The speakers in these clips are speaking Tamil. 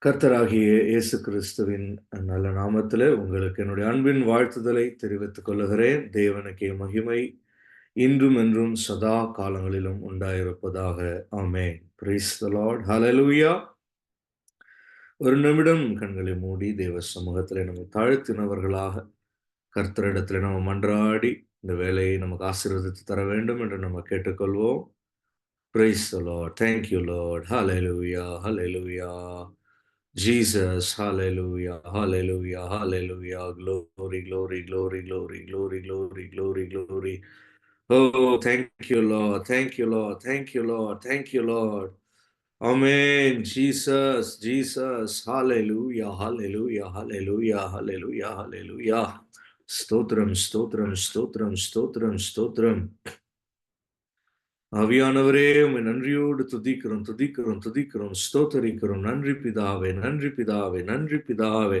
கர்த்தராகிய இயேசு கிறிஸ்துவின் நல்ல நாமத்திலே உங்களுக்கு என்னுடைய அன்பின் வாழ்த்துதலை தெரிவித்துக் கொள்ளுகிறேன். தேவனுக்கே மகிமை இன்றும் என்றும் சதா காலங்களிலும் உண்டாயிருப்பதாக. ஆமென். Praise the lord. ஹல்லேலூயா. ஒரு நிமிடம் கண்களை மூடி தேவ சமூகத்திலே நம்மை தாழ்த்தினவர்களாக கர்த்தரிடத்திலே நம்ம மன்றாடி இந்த வேலையை நமக்கு ஆசீர்வதித்து தர வேண்டும் என்று நம்ம கேட்டுக்கொள்வோம். Praise the Lord. Thank you, Lord. Hallelujah. Hallelujah. Jesus. Hallelujah. Hallelujah. Hallelujah. Glory, glory, glory, glory, glory, glory, glory, glory. Oh, thank you, Lord. Thank you, Lord. Thank you, Lord. Thank you, Lord. Amen. Jesus, Jesus. Hallelujah. Hallelujah. Hallelujah. Hallelujah. Hallelujah. Stotram, stotram, stotram, stotram, stotram. ஆவியானவரே, உம்மை நன்றியோடு துதிக்கிறோம், துதிக்கிறோம், துதிக்கிறோம், ஸ்தோத்தரிக்கிறோம். நன்றி பிதாவே, நன்றி பிதாவே, நன்றி பிதாவே.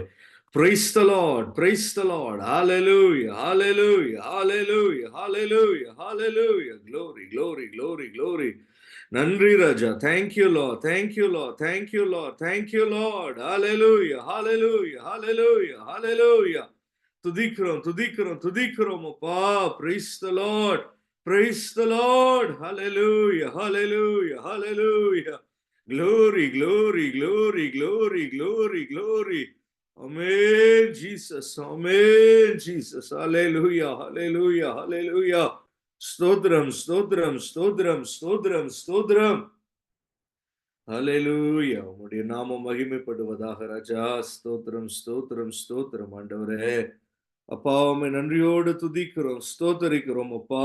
Praise the Lord, praise the Lord. Hallelujah, hallelujah, hallelujah, hallelujah, hallelujah. Glory, glory, glory, glory. நன்றி ராஜா. Thank you, Lord. Thank you, Lord. Thank you, Lord. Thank you, Lord. Hallelujah, hallelujah, hallelujah, hallelujah. துதிக்கிறோம், துதிக்கிறோம், துதிக்கிறோம் அப்பா. Praise the Lord. Praise the Lord. Hallelujah. Hallelujah. Hallelujah. Glory, glory, glory, glory, glory, glory. Amen, Jesus. Amen, Jesus. Hallelujah. Hallelujah. Hallelujah. Stotram, stotram, stotram, stotram, stotram. ஹalleluya. உம்முடைய நாமம் மகிமைப்படுவதாக ராஜா. ஸ்தோத்திரம், ஸ்தோத்திரம், ஸ்தோத்திரம் ஆண்டவரே. அப்பா, உம்மை நன்றியோடு துதிக்கிறோம், ஸ்தோத்தரிக்கிறோம் அப்பா.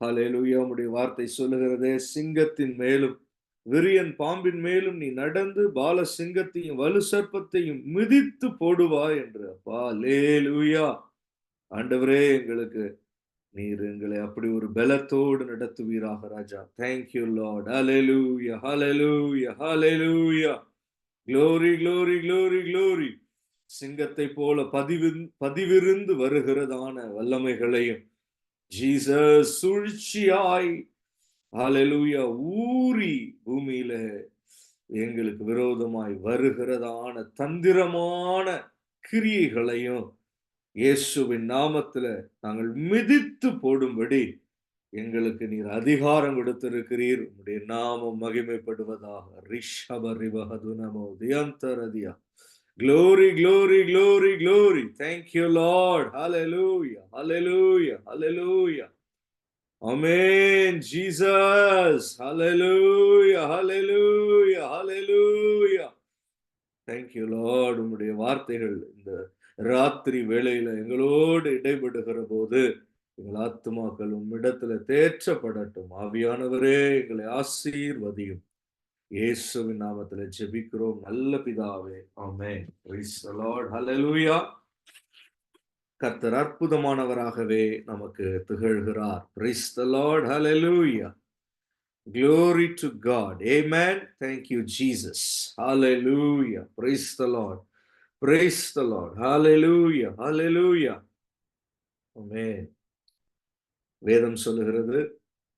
ஹalleluya. உம்முடைய வார்த்தை சொல்லுகிறதே, சிங்கத்தின் மேலும் விரியன் பாம்பின் மேலும் நீ நடந்து பால சிங்கத்தையும் வலு சர்ப்பத்தையும் மிதித்து போடுவாய் என்று. அப்பா, ஹalleluya. ஆண்டவரே, எங்களுக்கு நீர் எங்களை அப்படி ஒரு பலத்தோடு நடத்துவீராக ராஜா. Thank you, Lord. Hallelujah, hallelujah, hallelujah. Glory, glory, glory, glory. சிங்கத்தை போல பதிவிருந்து வருகிறதான வல்லமைகளையும் ஜீசஸ் சூழ்ச்சியாய் ஹalleluya ஊறி பூமியில எங்களுக்கு விரோதமாய் வருகிறதான தந்திரமான கிரியைகளையும் இயேசுவின் நாமத்துல நாங்கள் மிதித்து போடும்படி எங்களுக்கு நீர் அதிகாரம் கொடுத்திருக்கிறீர். உம்முடைய நாமம் மகிமைப்படுவதாக. ரிஷபரிவஹதுனமோ தியந்தரதியா. Glory, glory, glory, glory. Thank you, Lord. Hallelujah, hallelujah, hallelujah. Amen, Jesus. Hallelujah, hallelujah, hallelujah. Thank you, Lord. உம்முடைய வார்த்தைகள் இந்த ராத்திரி வேளையில எங்களோடு இடைபடுகிற போது எங்கள் ஆத்துமாக்கள் உம்மிடத்துல தேற்றப்படட்டும். ஆவியானவரே, எங்களை ஆசீர்வதியும். இயேசுவின் நாமத்துல ஜெபிக்கிறோம் நல்ல பிதாவே. ஆமென். Praise the Lord. Hallelujah. கர்த்தர் அற்புதமானவராகவே நமக்கு திகழ்கிறார். Praise the Lord. Hallelujah. Glory to God. Amen. Thank you, Jesus. Hallelujah. Praise the Lord. Praise the Lord. Hallelujah. Hallelujah. Amen. வேதம் சொல்லுகிறது,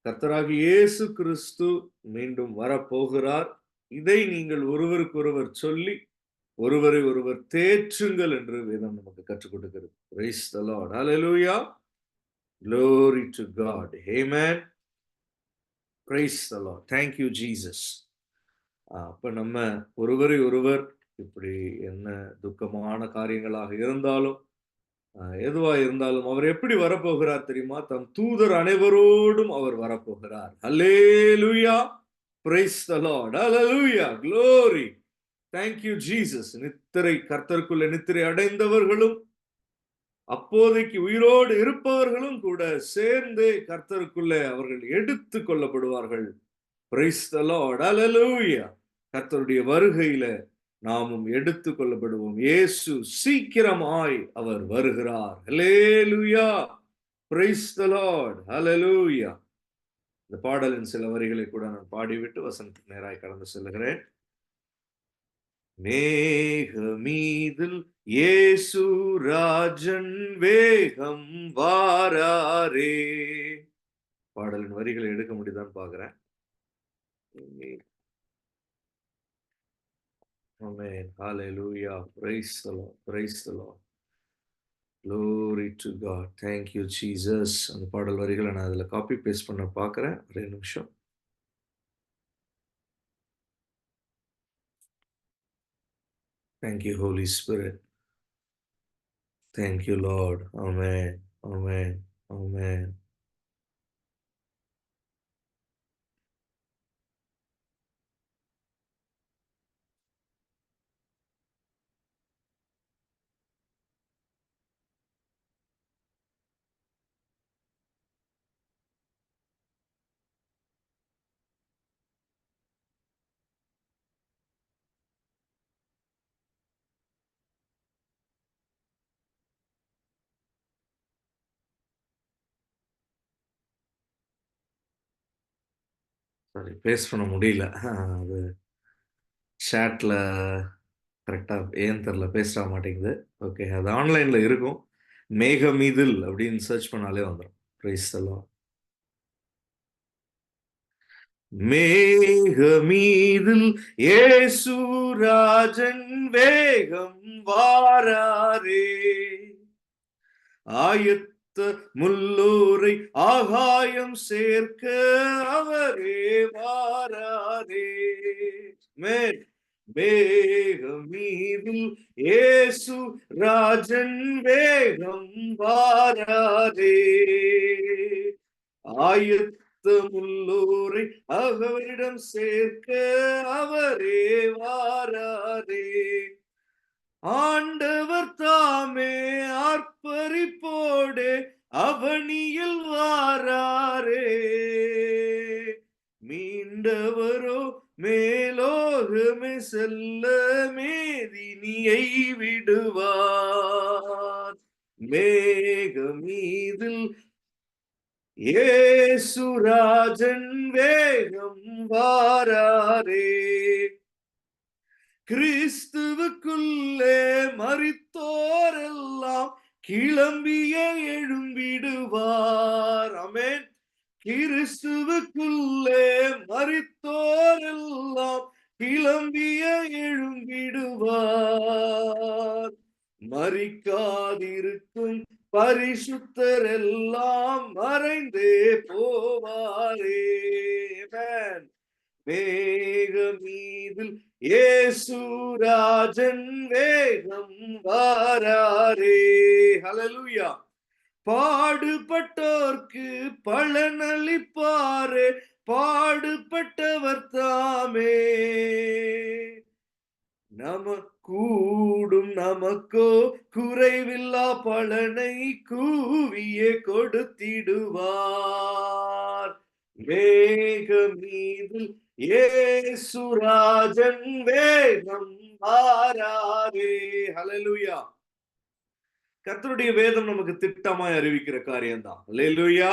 கர்த்தராகிய இயேசு கிறிஸ்து மீண்டும் வரப்போகிறார். இதை நீங்கள் ஒருவருக்கொருவர் சொல்லி ஒருவரை ஒருவர் தேற்றுங்கள் என்று வேதம் நமக்கு கற்றுக் கொடுக்கிறது. Praise the Lord. Hallelujah. Glory to God. Amen. Praise the Lord. Thank you, Jesus. அப்ப நம்ம ஒருவரை ஒருவர் இப்படி என்ன துக்கமான காரியங்களாக இருந்தாலும் எதுவா இருந்தாலும் அவர் எப்படி வரப்போகிறார் தெரியுமா? தம் தூதர் அனைவரோடும் அவர் வரப்போகிறார். Hallelujah. Praise the Lord. Hallelujah. Glory. Thank you, Jesus. நித்திரை கர்த்தருக்குள்ள நித்திரை அடைந்தவர்களும் அப்போதைக்கு உயிரோடு இருப்பவர்களும் கூட சேர்ந்து கர்த்தருக்குள்ளே அவர்கள் எடுத்து கொள்ளப்படுவார்கள். Praise the Lord. Hallelujah. கர்த்தருடைய வருகையில நாமும் எடுத்து கொள்ளப்படுவோம். இயேசு சீக்கிரமாய் அவர் வருகிறார். Hallelujah. Praise the Lord. Hallelujah. இந்த பாடலின் சில வரிகளை கூட நான் பாடிவிட்டு வசனத்துக்கு நேராய் கடந்து செல்கிறேன். மேகமீதில் இயேசு ராஜன் வேகம் வாராரே. பாடலின் வரிகளை எடுக்க முடியுதான்னு பார்க்கிறேன். Amen. Hallelujah. Praise the Lord. Praise the Lord. Glory to God. Thank you, Jesus. அந்த பாடல் வரிகளை நான் அதில் காப்பி பேஸ்ட் பண்ண பார்க்குறேன். ஒரே நிமிஷம். Thank you, Holy Spirit. Thank you, Lord. Amen. Amen. Amen. சரி, பேஸ்ட் பண்ண முடியல. அது சேட்டில் கரெக்டாக ஏன்னு தெரில, பேஸ்ட் ஆக மாட்டேங்குது. ஓகே, அது ஆன்லைனில் இருக்கும். மேகமீதில் அப்படின்னு சர்ச் பண்ணாலே வந்துடும். Price the Lord. மேகமீதில் இயேசு ராஜன் வேகம் வாராரே, ஆயத்த முள்ளோரை ஆகாயம் சேர்க்க அவரே வாராரே. மேகமீதில் இயேசு ராஜன் வேகம் வாராரே, ஆயத்தமுள்ளோரை அவரிடம் சேர்க்க அவரே வாராரே. ஆண்டவர் தாமே ஆர்ப்பரிப்போடு அவனியில் வாராரே, மீண்டவரோ மேலோகமே செல்ல மேதினியை விடுவார். மேகமீதில் இயேசு ராஜன் வேகம் வாராரே, கிறிஸ்துவுக்குள்ளே மரித்தோரெல்லாம் கிளம்பிய எழும்பிடுவார். ஆமென். கிறிஸ்துவுக்குள்ளே மரித்தோரெல்லாம் கிளம்பிய எழும்பிடுவார். மரிக்காதிருக்கும் பரிசுத்தர் எல்லாம் மறைந்தே போவாரே. ஆமென். மேகமீதில் இயேசு ராஜன் வேகம் வாராரே. ஹல்லேலூயா. பாடுபட்டோர்க்கு பலனளிப்பாரே, பாடுபட்டவர் தாமே. நமக்கூடும் நமக்கோ குறைவில்லா பலனை கூவியே கொடுத்திடுவார். மேகமீதில் இயேசு ராஜன் வேகம் வாராரே. ஹல்லேலூயா. கர்த்தருடைய வேதம் நமக்கு திட்டமாய் அறிவிக்கிற காரியம்தான். Hallelujah.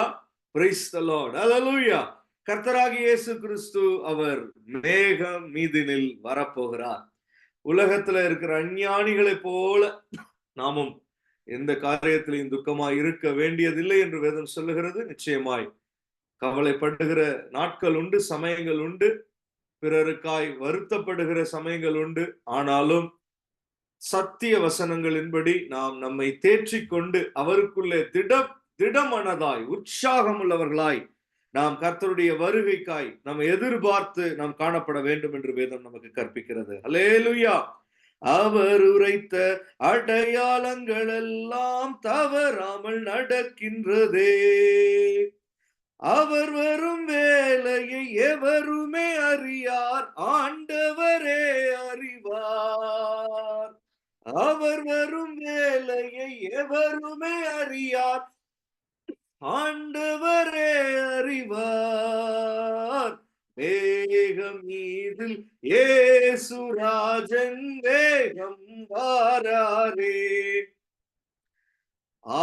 Praise the lord. Hallelujah. கர்த்தராகிய இயேசு கிறிஸ்து அவர் மேகமீதினில் வரப்போகிறார். உலகத்துல இருக்கிற அஞ்ஞானிகளை போல நாமும் எந்த காரியத்திலையும் துக்கமாய் இருக்க வேண்டியதில்லை என்று வேதம் சொல்லுகிறது. நிச்சயமாய் கவலைப்படுகிற நாட்கள் உண்டு, சமயங்கள் உண்டு, பிறருக்காய் வருத்தப்படுகிற சமயங்கள் உண்டு. ஆனாலும் சத்திய வசனங்களின்படி நாம் நம்மை தேற்றிக்கொண்டு அவருக்குள்ளே திடமனதாய் உற்சாகம் உள்ளவர்களாய் நாம் கர்த்தருடைய வருகைக்காய் நாம் எதிர்பார்த்து நாம் காணப்பட வேண்டும் என்று வேதம் நமக்கு கற்பிக்கிறது. அல்லேலூயா. அவர் உரைத்த அடையாளங்கள் எல்லாம் தவறாமல் நடக்கின்றதே, அவர் வரும் வேலையை எவருமே அறியார், ஆண்டவரே அறிவார். அவர் வரும் வேலையை எவருமே அறியார், ஆண்டவரே அறிவார். மேகமீதில் இயேசு ராஜன் வேகம் வாராரே,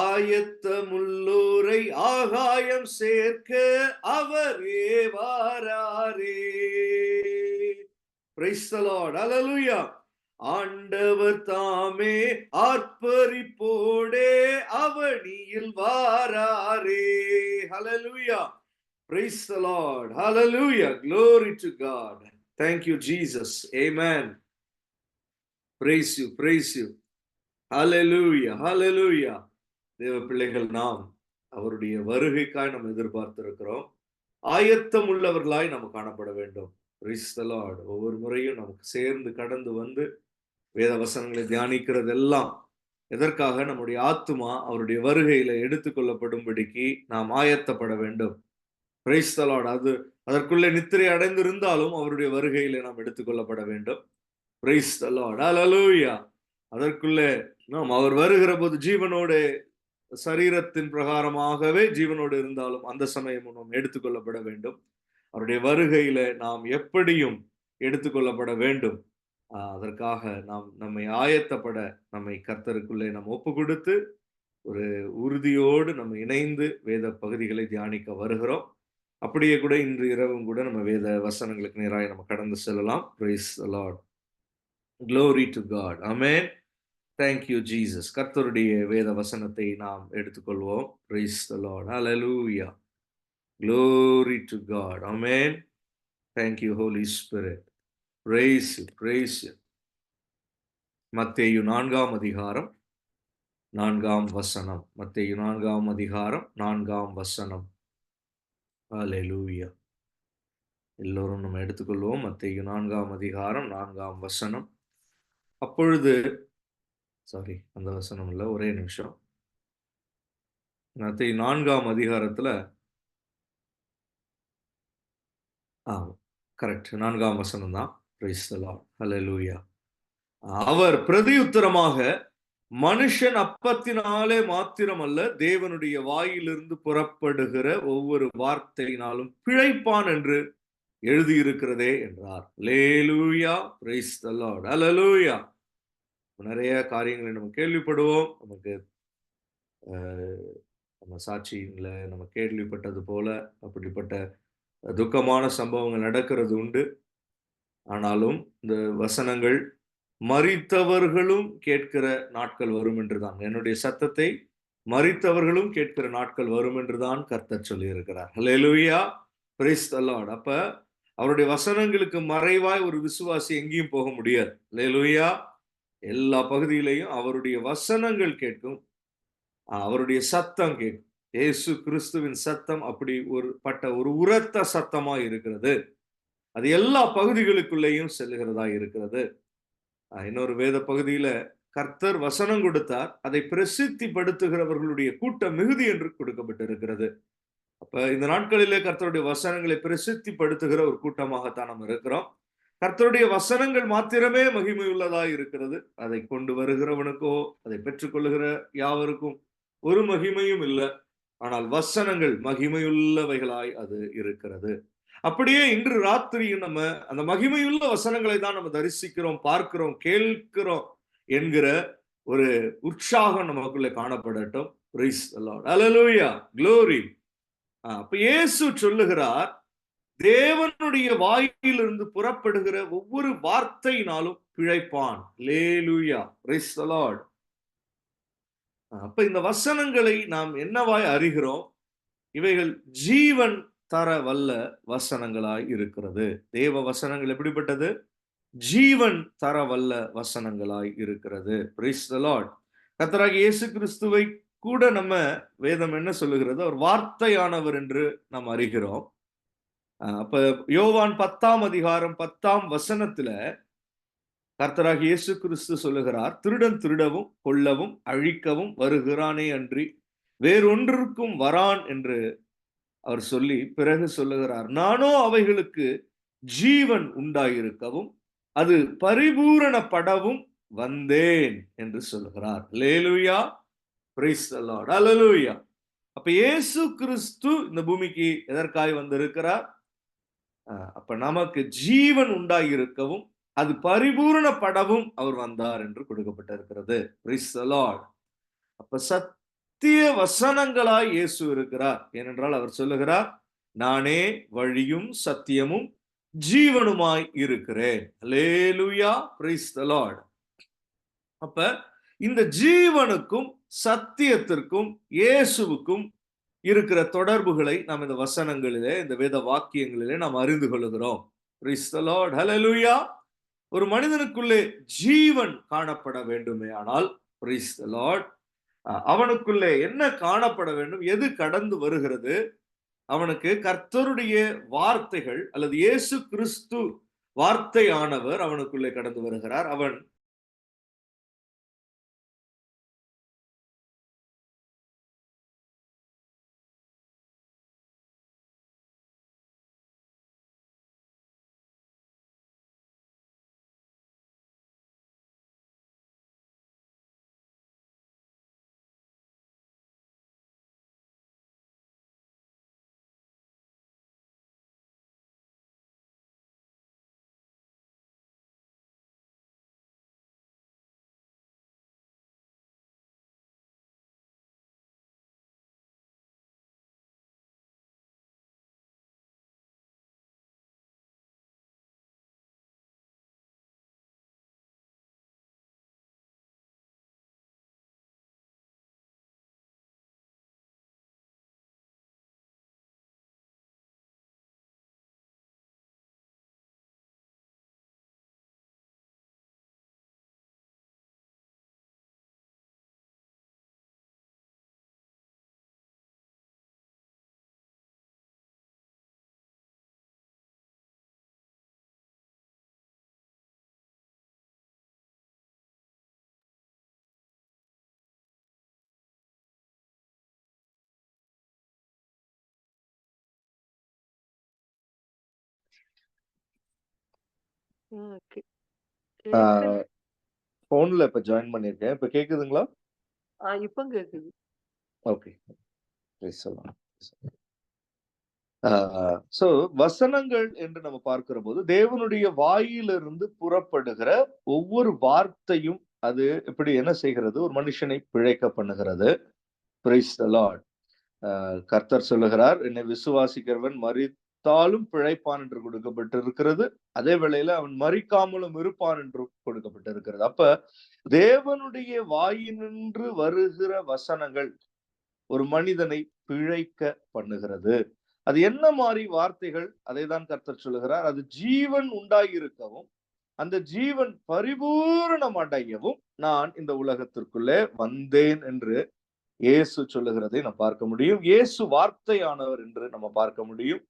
ஆயத்தமுள்ளோரை ஆகாயம் சேர்க்க அவரே வாராரே. Praise the Lord. Hallelujah. ஆண்டவர் தாமே ஆர்ப்பரிப்போடே அவனியில் வாராரே. Hallelujah. Praise the Lord. Hallelujah. Glory to God. Thank you, Jesus. Amen. praise you, praise you. Hallelujah, hallelujah. தேவ பிள்ளைகள் நாம் அவருடைய வருகைக்காய் நாம் எதிர்பார்த்திருக்கிறோம். ஆயத்தம் உள்ளவர்களாய் நாம் காணப்பட வேண்டும். Praise the Lord. ஒவ்வொரு முறையும் நமக்கு சேர்ந்து கடந்து வந்து வேத வசனங்களை தியானிக்கிறதெல்லாம் எதற்காக? நம்முடைய ஆத்துமா அவருடைய வருகையில எடுத்துக்கொள்ளப்படும்படிக்கு நாம் ஆயத்தப்பட வேண்டும். Praise the Lord. அதற்குள்ளே நித்திரை அடைந்திருந்தாலும் அவருடைய வருகையில நாம் எடுத்துக்கொள்ளப்பட வேண்டும். Praise the Lord. Hallelujah. அதற்குள்ளே நாம் அவர் வருகிற போது ஜீவனோடு, சரீரத்தின் பிரகாரமாகவே ஜீவனோடு இருந்தாலும் அந்த சமயமும் நாம் எடுத்துக்கொள்ளப்பட வேண்டும். அவருடைய வருகையில நாம் எப்படியும் எடுத்துக்கொள்ளப்பட வேண்டும். அதற்காக நாம் நம்மை ஆயத்தப்பட, நம்மை கர்த்தருக்குள்ளே நாம் ஒப்பு கொடுத்து ஒரு உறுதியோடு நம்ம இணைந்து வேத பகுதிகளை தியானிக்க வருகிறோம். அப்படியே கூட இன்று இரவும் கூட நம்ம வேத வசனங்களுக்கு நேராக நம்ம கடந்து செல்லலாம். Praise the Lord. Glory to God. Amen. Thank you, Jesus. கர்த்தருடைய வேத வசனத்தை நாம் எடுத்துக்கொள்வோம். Praise the Lord. Hallelujah. Glory to God. Amen. Thank you, Holy Spirit. Praise you, praise you. மத்தேயு 4ஆம் அதிகாரம் 4ஆம் வசனம். மத்தேயு 4ஆம் அதிகாரம் 4ஆம் வசனம். Hallelujah. எல்லோரும் நம்ம எடுத்துக்கொள்வோம். மத்தேயு 4ஆம் அதிகாரம் 4ஆம் வசனம். அப்பொழுது அந்த வசனம் இல்ல, ஒரே நிமிஷம். மத்தேயு 4ஆம் அதிகாரத்துல கரெக்ட், 4ஆம் வசனம் தான். Praise the Lord. Hallelujah. அவர் பிரதியுத்தரமாக, மனுஷன் அப்பத்தினாலே மாத்திரமல்ல, தேவனுடைய வாயிலிருந்து புறப்படுகிற ஒவ்வொரு வார்த்தையினாலும் பிழைப்பான் என்று எழுதியிருக்கிறதே என்றார். Hallelujah. Praise the Lord. Hallelujah. நிறைய காரியங்களை நம்ம கேள்விப்படுவோம். நமக்கு நம்ம சாட்சியில நம்ம கேள்விப்பட்டது போல அப்படிப்பட்ட துக்கமான சம்பவங்கள் நடக்கிறது உண்டு. ஆனாலும் இந்த வசனங்கள் மரித்தவர்களும் கேட்கிற நாட்கள் வரும் என்றுதான், என்னுடைய சத்தத்தை மரித்தவர்களும் கேட்கிற நாட்கள் வரும் என்றுதான் கர்த்தர் சொல்லி இருக்கிறார். ஹல்லேலூயா. Praise the lord. அப்ப அவருடைய வசனங்களுக்கு மறைவாய் ஒரு விசுவாசி எங்கேயும் போக முடியாது. ஹல்லேலூயா. எல்லா பகுதியிலையும் அவருடைய வசனங்கள் கேட்கும், அவருடைய சத்தம் கேட்கும். இயேசு கிறிஸ்துவின் சத்தம் அப்படி ஒரு உரத்த சத்தமா இருக்கிறது. அது எல்லா பகுதிகளுக்குள்ளேயும் செல்லுகிறதா இருக்கிறது. இன்னொரு வேத பகுதியில கர்த்தர் வசனம் கொடுத்தார், அதை பிரசித்திப்படுத்துகிறவர்களுடைய கூட்டம் மிகுதி என்று கொடுக்கப்பட்டிருக்கிறது. அப்ப இந்த நாட்களிலே கர்த்தருடைய வசனங்களை பிரசித்திப்படுத்துகிற ஒரு கூட்டமாகத்தான் நம்ம இருக்கிறோம். கர்த்தருடைய வசனங்கள் மாத்திரமே மகிமை உள்ளதா இருக்கிறது. அதை கொண்டு வருகிறவனுக்கோ அதை பெற்றுக்கொள்ளுகிற யாவருக்கும் ஒரு மகிமையும் இல்லை. ஆனால் வசனங்கள் மகிமையுள்ளவைகளாய் அது இருக்கிறது. அப்படியே இன்று ராத்திரியும் நம்ம அந்த மகிமையுள்ள வசனங்களை தான் நம்ம தரிசிக்கிறோம், பார்க்கிறோம், கேட்கிறோம் என்கிற ஒரு உற்சாகம் நமக்குள்ளே காணப்படட்டும். Praise the Lord. Hallelujah. Glory. அப்ப இயேசு சொல்லுகிறார், தேவனுடைய வாயிலிருந்து புறப்படுகிற ஒவ்வொரு வார்த்தையினாலும் பிழைப்பான். Hallelujah. Praise the Lord. அப்ப இந்த வசனங்களை நாம் என்னவாய் அறிகிறோம்? இவைகள் ஜீவன் தர வல்ல வசனங்களாய் இருக்கிறது. தேவ வசனங்கள் எப்படிப்பட்டது? ஜீவன் தர வல்ல வசனங்களாய் இருக்கிறது. Praise the Lord. கர்த்தராகிய இயேசு கிறிஸ்துவை கூட நம்ம வேதம் என்ன சொல்லுகிறது? அவர் வார்த்தையானவர் என்று நாம் அறிகிறோம். அப்ப யோவான் 10ஆம் அதிகாரம் 10ஆம் வசனத்துல கர்த்தராகிய இயேசு கிறிஸ்து சொல்லுகிறார், திருடன் திருடவும் கொல்லவும் அழிக்கவும் வருகிறானே அன்றி வேறொன்றிற்கும் வரான் என்று அவர் சொல்லி பிறகு சொல்லுகிறார், நானோ அவைகளுக்கு ஜீவன் உண்டாயிருக்கவும் அது பரிபூரணப்படவும் வந்தேன் என்று சொல்லுகிறார். Hallelujah. Praise the lord. Hallelujah. அப்ப இயேசு கிறிஸ்து இந்த பூமிக்கு எதற்காக வந்திருக்கிறார்? அப்ப நமக்கு ஜீவன் உண்டாயிருக்கவும் அது பரிபூரணப்படவும் அவர் வந்தார் என்று கொடுக்கப்பட்டிருக்கிறது. Price the lord. அப்ப சத்திய வசனங்களாய் இயேசு இருக்கிறார். ஏனென்றால் அவர் சொல்லுகிறார், நானே வழியும் சத்தியமும் ஜீவனுமாய் இருக்கிறேன். ஹல்லேலூயா. Praise the lord. அப்ப இந்த ஜீவனுக்கும் சத்தியத்திற்கும் இயேசுவுக்கும் இருக்கிற தொடர்புகளை நாம் இந்த வசனங்களிலே, இந்த வேத வாக்கியங்களிலே நாம் அறிந்து கொள்கிறோம். Praise the lord. ஹல்லேலூயா. ஒரு மனிதனுக்குள்ளே ஜீவன் காணப்பட வேண்டுமே ஆனால், பிரைஸ் தி லார்ட், அவனுக்குள்ளே என்ன காணப்பட வேண்டும்? எது கடந்து வருகிறது? அவனுக்கு கர்த்தருடைய வார்த்தைகள் அல்லது இயேசு கிறிஸ்து வார்த்தையானவர் அவனுக்குள்ளே கடந்து வருகிறார். அவன் போன்ல இப்ப ஜாயின் பண்ணிருக்கேன். இப்ப கேக்குதுங்களா? இப்ப கேக்குது. ஓகே. சோ வசனங்கள் என்று நம்ம பார்க்கிற போது தேவனுடைய வாயிலிருந்து புறப்படுகிற ஒவ்வொரு வார்த்தையும் அது எப்படி என்ன செய்கிறது? ஒரு மனுஷனை பிழைக்க பண்ணுகிறது. Price the Lord. கர்த்தர் சொல்லுகிறார், என்னை விசுவாசிக்கிறவன் மரித்தாலும் பிழைப்பான் என்று கொடுக்கப்பட்டிருக்கிறது. அதே வேளையில அவன் மரிக்காமலும் இருப்பான் என்று கொடுக்கப்பட்டிருக்கிறது. அப்ப தேவனுடைய வாயினின்று வருகிற வசனங்கள் ஒரு மனிதனை பிழைக்க பண்ணுகிறது. அது என்ன மாதிரி வார்த்தைகள்? அதை தான் கர்த்தர் சொல்லுகிறார். அது ஜீவன் உண்டாயிருக்கவும் அந்த ஜீவன் பரிபூரணம் அடையவும் நான் இந்த உலகத்திற்குள்ளே வந்தேன் என்று இயேசு சொல்லுகிறதை நம்ம பார்க்க முடியும். இயேசு வார்த்தையானவர் என்று நம்ம பார்க்க முடியும்.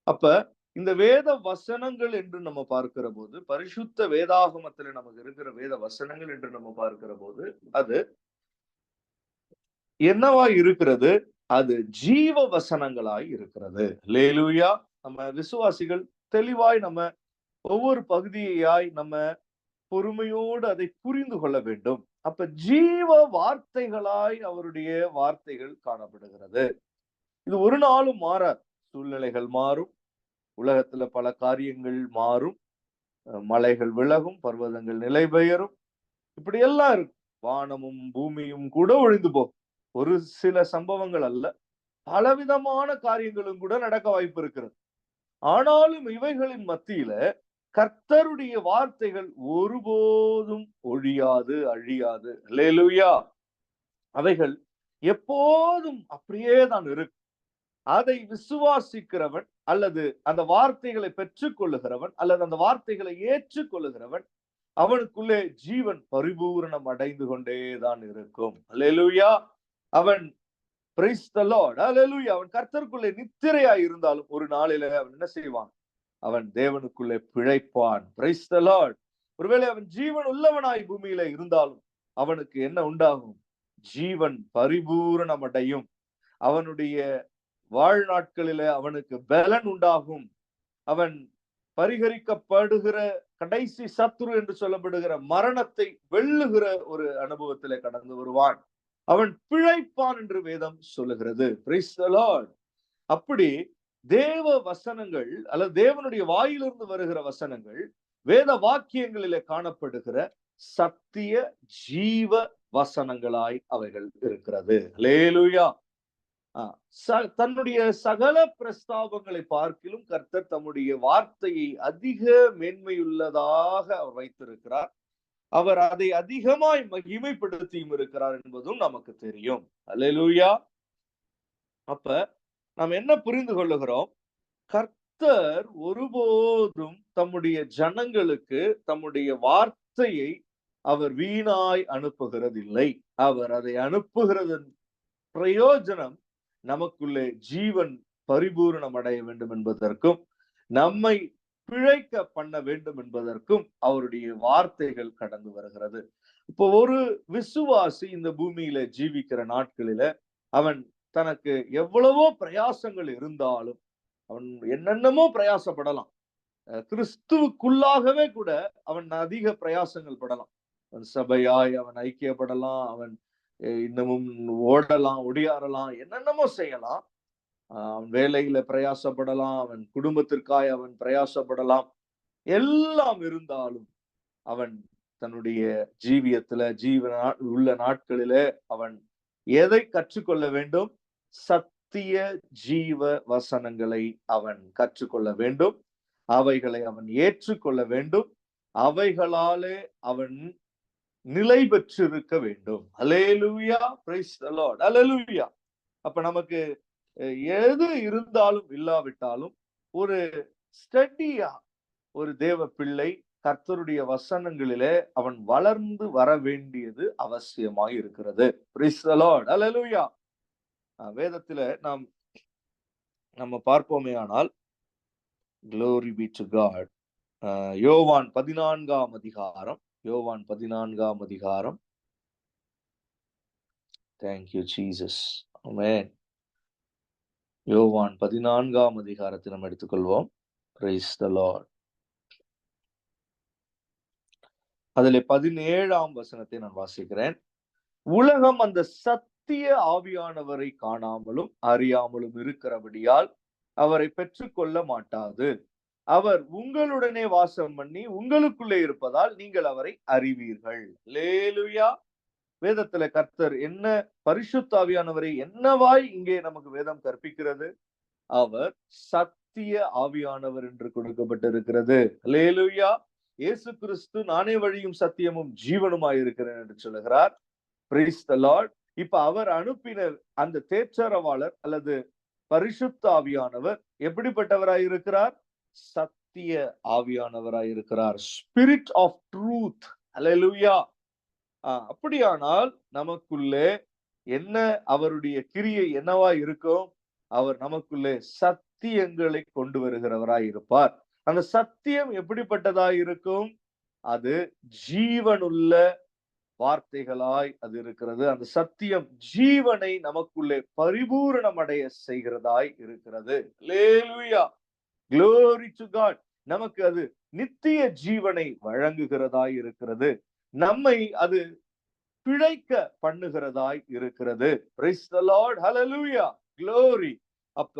அப்ப இந்த வேத வசனங்கள் என்று நம்ம பார்க்கிற போது, பரிசுத்த வேதாகமத்தில் நமக்கு இருக்கிற வேத வசனங்கள் என்று நம்ம பார்க்கிற போது, அது என்னவா இருக்கிறது? அது ஜீவ வசனங்களாய் இருக்கிறது. அல்லேலூயா. நம்ம விசுவாசிகள் தெளிவாய் நம்ம ஒவ்வொரு பகுதியாய் நம்ம பொறுமையோடு அதை புரிந்து கொள்ள வேண்டும். அப்ப ஜீவ வார்த்தைகளாய் அவருடைய வார்த்தைகள் காணப்படுகிறது. இது ஒரு நாளும் மாறாது. சூழ்நிலைகள் மாறும், உலகத்துல பல காரியங்கள் மாறும், மலைகள் விலகும், பர்வதங்கள் நிலை பெயரும், இப்படி எல்லாம் இருக்கும். வானமும் பூமியும் கூட ஒழிந்து போகும். ஒரு சில சம்பவங்கள் அல்ல, பலவிதமான காரியங்களும் கூட நடக்க வாய்ப்பு இருக்கிறது. ஆனாலும் இவைகளின் மத்தியில கர்த்தருடைய வார்த்தைகள் ஒருபோதும் ஒழியாது, அழியாது. அல்லேலூயா. அவைகள் எப்போதும் அப்படியே தான் இருக்கும். அதை விசுவாசிக்கிறவன் அல்லது அந்த வார்த்தைகளை பெற்றுக் கொள்ளுகிறவன் அல்லது அந்த வார்த்தைகளை ஏற்றுக்கொள்ளுகிறவன் அவனுக்குள்ளே ஜீவன் பரிபூரணம் அடைந்து கொண்டேதான் இருக்கும். அல்லேலூயா. அவன் பிரைஸ் தி லார்ட். அல்லேலூயா. அவன் கர்த்தருக்குள்ளே நித்திரையாய் இருந்தாலும் ஒரு நாளில அவன் என்ன செய்வான்? அவன் தேவனுக்குள்ளே பிழைப்பான். Price the Lord. ஒருவேளை அவன் ஜீவன் உள்ளவனாய் பூமியில இருந்தாலும் அவனுக்கு என்ன உண்டாகும்? ஜீவன் பரிபூரணம் அடையும். அவனுடைய வாழ்நாட்களில அவனுக்கு பலன் உண்டாகும். அவன் பரிகரிக்கப்படுகிற கடைசி சத்துரு என்று சொல்லப்படுகிற மரணத்தை வெல்லுகிற ஒரு அனுபவத்திலே கடந்து வருவான். அவன் பிழைப்பான் என்று வேதம் சொல்லுகிறது. Price the Lord. அப்படி தேவ வசனங்கள் அல்லது தேவனுடைய வாயிலிருந்து வருகிற வசனங்கள் வேத வாக்கியங்களிலே காணப்படுகிற சத்திய ஜீவ வசனங்களாய் அவைகள் இருக்கிறது. அல்லேலூயா. தன்னுடைய சகல பிரஸ்தாபங்களை பார்க்கிலும் கர்த்தர் தம்முடைய வார்த்தையை அதிக மேன்மையுள்ளதாக அவர் வைத்திருக்கிறார். அவர் அதை அதிகமாய் மகிமைப்படுத்தியும் இருக்கிறார் என்பதும் நமக்கு தெரியும். அல்லேலூயா. அப்ப நாம் என்ன புரிந்து கொள்ளுகிறோம்? கர்த்தர் ஒருபோதும் தம்முடைய ஜனங்களுக்கு தம்முடைய வார்த்தையை அவர் வீணாய் அனுப்புகிறதில்லை. அவர் அதை அனுப்புகிறதன் பிரயோஜனம் நமக்குள்ளே ஜீவன் பரிபூரணம் அடைய வேண்டும் என்பதற்கும், நம்மை பிழைக்க பண்ண வேண்டும் என்பதற்கும் அவருடைய வார்த்தைகள் கடந்து வருகிறது. இப்போ ஒரு விசுவாசி இந்த பூமியில ஜீவிக்கிற நாட்களில அவன் தனக்கு எவ்வளவோ பிரயாசங்கள் இருந்தாலும் அவன் என்னென்னமோ பிரயாசப்படலாம். கிறிஸ்துவுக்குள்ளாகவே கூட அவன் அதிக பிரயாசங்கள் படலாம். அவன் சபையாய் அவன் ஐக்கியப்படலாம், அவன் இன்னமும் ஓடலாம், ஒடியாறலாம், என்னென்னமோ செய்யலாம். அவன் வேலையில பிரயாசப்படலாம், அவன் குடும்பத்திற்காய் அவன் பிரயாசப்படலாம். எல்லாம் இருந்தாலும் அவன் தன்னுடைய ஜீவியத்துல உள்ள நாட்களில அவன் எதை கற்றுக்கொள்ள வேண்டும்? சத்திய ஜீவ வசனங்களை அவன் கற்றுக்கொள்ள வேண்டும். அவைகளை அவன் ஏற்றுக்கொள்ள வேண்டும். அவைகளாலே அவன் நிலை பெற்றிருக்க வேண்டும். அல்லேலூயா, பிரைஸ் தி லார்ட், அல்லேலூயா. அப்ப நமக்கு எது இருந்தாலும் இல்லாவிட்டாலும் ஒரு ஸ்டடியா ஒரு தேவ பிள்ளை கர்த்தருடைய வசனங்களிலே அவன் வளர்ந்து வர வேண்டியது அவசியமாய் இருக்கிறது. பிரைஸ் தி லார்ட், அல்லேலூயா. வேதத்துல நம்ம பார்ப்போமே ஆனால், glory be to God. யோவான் 14ஆம் அதிகாரம், யோவான் 14ஆம் அதிகாரம். Thank you Jesus. Amen. யோவான் 14ஆம் அதிகாரத்தை நாம் எடுத்துக்கொள்வோம். Praise the Lord. அதிலே 17ஆம் வசனத்தை நான் வாசிக்கிறேன். உலகம் அந்த சத்திய ஆவியானவரை காணாமலும் அறியாமலும் இருக்கிறபடியால் அவரை பெற்றுக்கொள்ள மாட்டாது. அவர் உங்களுடனே வாசம் பண்ணி உங்களுக்குள்ளே இருப்பதால் நீங்கள் அவரை அறிவீர்கள். அல்லேலூயா. வேதத்துல கர்த்தர் என்ன, பரிசுத்த ஆவியானவரை என்னவாய் இங்கே நமக்கு வேதம் கற்பிக்கிறது? அவர் சத்திய ஆவியானவர் என்று கொடுக்கப்பட்டிருக்கிறது. அல்லேலூயா. இயேசு கிறிஸ்து நானே வழியும் சத்தியமும் ஜீவனுமாய் இருக்கிறேன் என்று சொல்லுகிறார். Price the Lord. இப்ப அவர் அனுப்பின அந்த தேற்றரவாளர் அல்லது பரிசுத்த ஆவியானவர் எப்படிப்பட்டவராய் இருக்கிறார்? சத்திய ஆவியானவராய் இருக்கிறார். Spirit of truth. அல்லேலூயா. அப்படியானால் நமக்குள்ளே என்ன அவருடைய கிரியை என்னவா இருக்கும்? அவர் நமக்குள்ளே சத்தியங்களை கொண்டு வருகிறவராய் இருப்பார். அந்த சத்தியம் எப்படிப்பட்டதாய் இருக்கும்? அது ஜீவனுள்ள வார்த்தைகளாய் அது இருக்கிறது. அந்த சத்தியம் ஜீவனை நமக்குள்ளே பரிபூரணம் அடைய செய்கிறதாய் இருக்கிறது. அல்லேலூயா, glory to God. நமக்கு அது நித்திய ஜீவனை வழங்குகிறதாய் இருக்கிறது. நம்மை அது பிழைக்க பண்ணுகிறதாய் இருக்கிறது. Praise the Lord, hallelujah, glory. அப்ப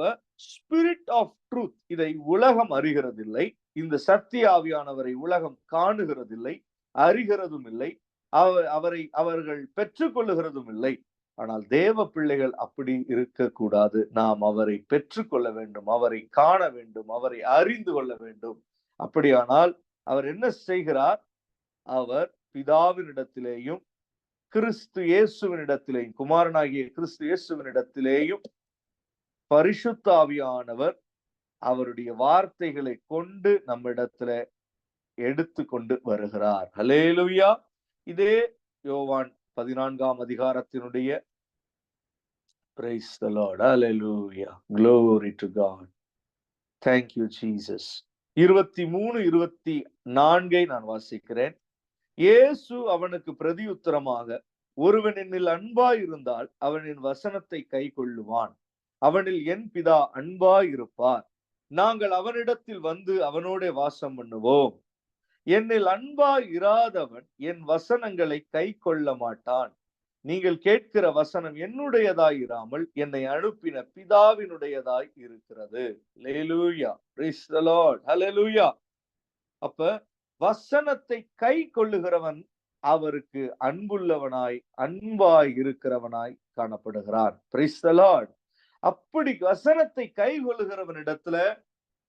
ஸ்பிரிட் ஆஃப் ட்ரூத், இதை உலகம் அறிகிறதில்லை. இந்த சத்திய ஆவியானவரை உலகம் காணுகிறதில்லை, அறிகிறதும் இல்லை, அவர்கள் பெற்றுக்கொள்ளுகிறதும் இல்லை. ஆனால் தேவ பிள்ளைகள் அப்படி இருக்கக்கூடாது. நாம் அவரை பெற்றுக்கொள்ள வேண்டும், அவரை காண வேண்டும், அவரை அறிந்து கொள்ள வேண்டும். அப்படியானால் அவர் என்ன செய்கிறார்? அவர் பிதாவினிடத்திலேயும் கிறிஸ்து இயேசுவினிடத்திலேயும், குமாரனாகிய கிறிஸ்து இயேசுவினிடத்திலேயும் பரிசுத்த ஆவியானவர் அவருடைய வார்த்தைகளை கொண்டு நம்மிடத்துல எடுத்து கொண்டு வருகிறார். ஹல்லேலூயா. இதே யோவான் 14ஆம் அதிகாரத்தினுடைய praise the Lord, hallelujah, glory to God, thank you Jesus. 23, 24 நான் வாசிக்கிறேன். இயேசு அவனுக்கு பிரதியுத்தரமாக, ஒருவன் என்னில் அன்பாய் இருந்தால் அவன் என் வசனத்தை கை கொள்ளுவான், அவனில் என் பிதா அன்பாய் இருப்பார், நாங்கள் அவனிடத்தில் வந்து அவனோட வாசம் பண்ணுவோம். என்னில் அன்பாய் இராதவன் என் வசனங்களை கை கொள்ள மாட்டான். நீங்கள் கேட்கிற வசனம் என்னுடையதாய் இராமல் என்னை அனுப்பின பிதாவினுடையதாய் இருக்கிறது. ஹல்லேலூயா, பிரைஸ் தி லார்ட், ஹல்லேலூயா. அப்ப வசனத்தை கை கொள்ளுகிறவன் அவருக்கு அன்புள்ளவனாய் அன்பாய் இருக்கிறவனாய் காணப்படுகிறான். Price the Lord. அப்படி வசனத்தை கை கொள்ளுகிறவனிடத்துல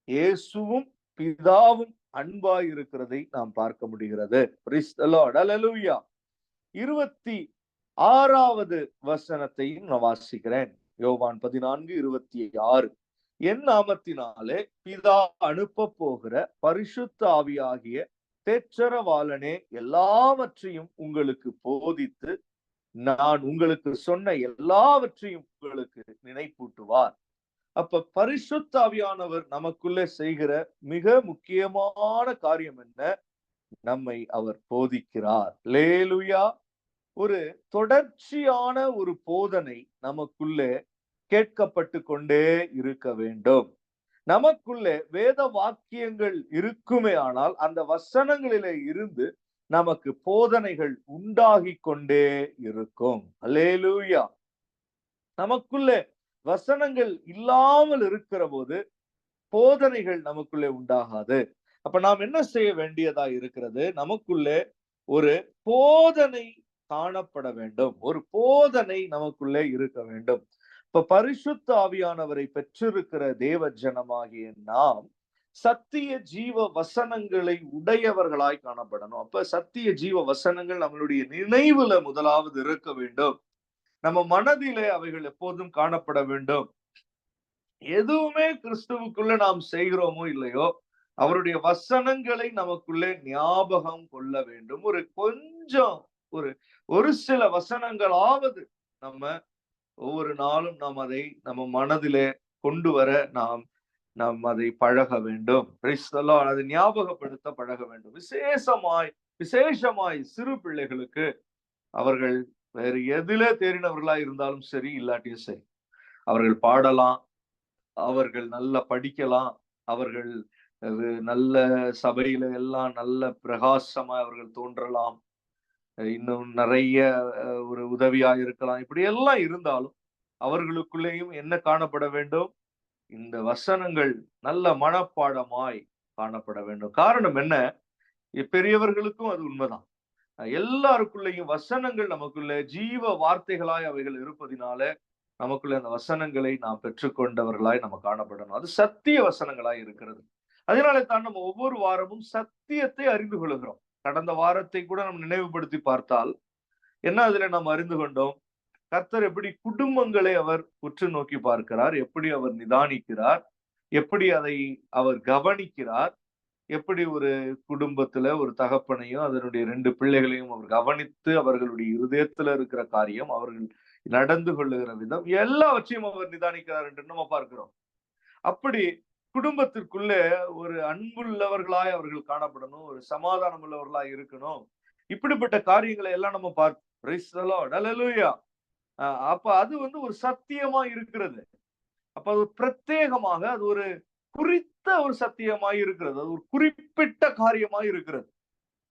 இயேசுவும் பிதாவும் அன்பாய் இருக்கிறதை நாம் பார்க்க முடிகிறது. பிரைஸ் தி லார்ட், ஹல்லேலூயா. 26வது வசனத்தையும் நான் வாசிக்கிறேன். யோவான் 14:26. என் நாமத்தினாலே பிதா அனுப்ப போகிற பரிசுத்த ஆவியாகிய தேற்றரவாளனே எல்லாவற்றையும் உங்களுக்கு போதித்து நான் உங்களுக்கு சொன்ன எல்லாவற்றையும் உங்களுக்கு நினைப்பூட்டுவார். அப்ப பரிசுத்த ஆவியானவர் நமக்குள்ளே செய்கிற மிக முக்கியமான காரியம் என்ன? நம்மை அவர் போதிக்கிறார். அல்லேலூயா. ஒரு தொடர்ச்சியான ஒரு போதனை நமக்குள்ளே கேட்கப்பட்டு கொண்டே இருக்க வேண்டும். நமக்குள்ளே வேத வாக்கியங்கள் இருக்குமே ஆனால் அந்த வசனங்களிலே இருந்து நமக்கு போதனைகள் உண்டாகி கொண்டே இருக்கும். அல்லேலூயா. நமக்குள்ளே வசனங்கள் இல்லாமல் இருக்கிற போது போதனைகள் நமக்குள்ளே உண்டாகாது. அப்ப நாம் என்ன செய்ய வேண்டியதா இருக்கிறது? நமக்குள்ளே ஒரு போதனை காணப்பட வேண்டும். ஒரு போதனை நமக்குள்ளே இருக்க வேண்டும். இப்ப பரிசுத்த ஆவியானவரை பெற்றிருக்கிற தேவ ஜனமாகிய நாம் சத்திய ஜீவ வசனங்களை உடையவர்களாய் காணப்படணும். அப்ப சத்திய ஜீவ வசனங்கள் நம்மளுடைய நினைவுல முதலாவது இருக்க வேண்டும். நம்ம மனதிலே அவைகள் எப்போதும் காணப்பட வேண்டும். எதுவுமே கிறிஸ்துவுக்குள்ள நாம் செய்கிறோமோ இல்லையோ, அவருடைய வசனங்களை நமக்குள்ளே ஞாபகம் கொள்ள வேண்டும். கொஞ்சம் ஒரு சில வசனங்களாவது நம்ம ஒவ்வொரு நாளும் நாம் அதை நம்ம மனதிலே கொண்டு வர நாம் அதை பழக வேண்டும். அதை ஞாபகப்படுத்த பழக வேண்டும். விசேஷமாய் சிறு பிள்ளைகளுக்கு அவர்கள் வேறு எதிலே தேறினவர்களா இருந்தாலும் சரி, இல்லாட்டியும் சரி, அவர்கள் பாடலாம், அவர்கள் நல்லா படிக்கலாம், அவர்கள் நல்ல சபையில எல்லாம் நல்ல பிரகாசமா அவர்கள் தோன்றலாம், இன்னும் நிறைய ஒரு உதவியா இருக்கலாம். இப்படி எல்லாம் இருந்தாலும் அவர்களுக்குள்ளேயும் என்ன காணப்பட வேண்டும்? இந்த வசனங்கள் நல்ல மனப்பாடமாய் காணப்பட வேண்டும். காரணம் என்ன? பெரியவர்களுக்கும் அது உண்மைதான். எல்லாருக்குள்ளேயும் வசனங்கள் நமக்குள்ள ஜீவ வார்த்தைகளாய் அவைகள் இருப்பதினால நமக்குள்ள அந்த வசனங்களை நாம் பெற்றுக்கொண்டவர்களாய் நம்ம காணப்படணும். அது சத்திய வசனங்களாய் இருக்கிறது. அதனால தான் நம்ம ஒவ்வொரு வாரமும் சத்தியத்தை அறிந்து கொள்கிறோம். கடந்த வாரத்தை கூட நம்ம நினைவுபடுத்தி பார்த்தால் என்ன அதுல நாம் அறிந்து கொண்டோம்? கர்த்தர் எப்படி குடும்பங்களை அவர் உற்று நோக்கி பார்க்கிறார், எப்படி அவர் நிதானிக்கிறார், எப்படி அதை அவர் கவனிக்கிறார், எப்படி ஒரு குடும்பத்துல ஒரு தகப்பனையும் அதனுடைய 2 பிள்ளைகளையும் அவர் கவனித்து அவர்களுடைய இருதயத்துல இருக்கிற காரியம், அவர்கள் நடந்து கொள்ளுகிற விதம், எல்லாவற்றையும் அவர் நிதானிக்கிறார் என்று நம்ம பார்க்கிறோம். அப்படி குடும்பத்திற்குள்ளே ஒரு அன்புள்ளவர்களாய் அவர்கள் காணப்படணும், ஒரு சமாதானம் உள்ளவர்களாய் இருக்கணும். இப்படிப்பட்ட காரியங்களை எல்லாம் நம்ம பார்க்கிறோம். Praise the lord. அல்லேலூயா. அப்ப அது ஒரு சத்தியமா இருக்கிறது. அப்ப அது பிரத்யேகமாக அது ஒரு குறித்த ஒரு சத்தியமாய் இருக்கிறது. அது ஒரு குறிப்பிட்ட காரியமாய் இருக்கிறது.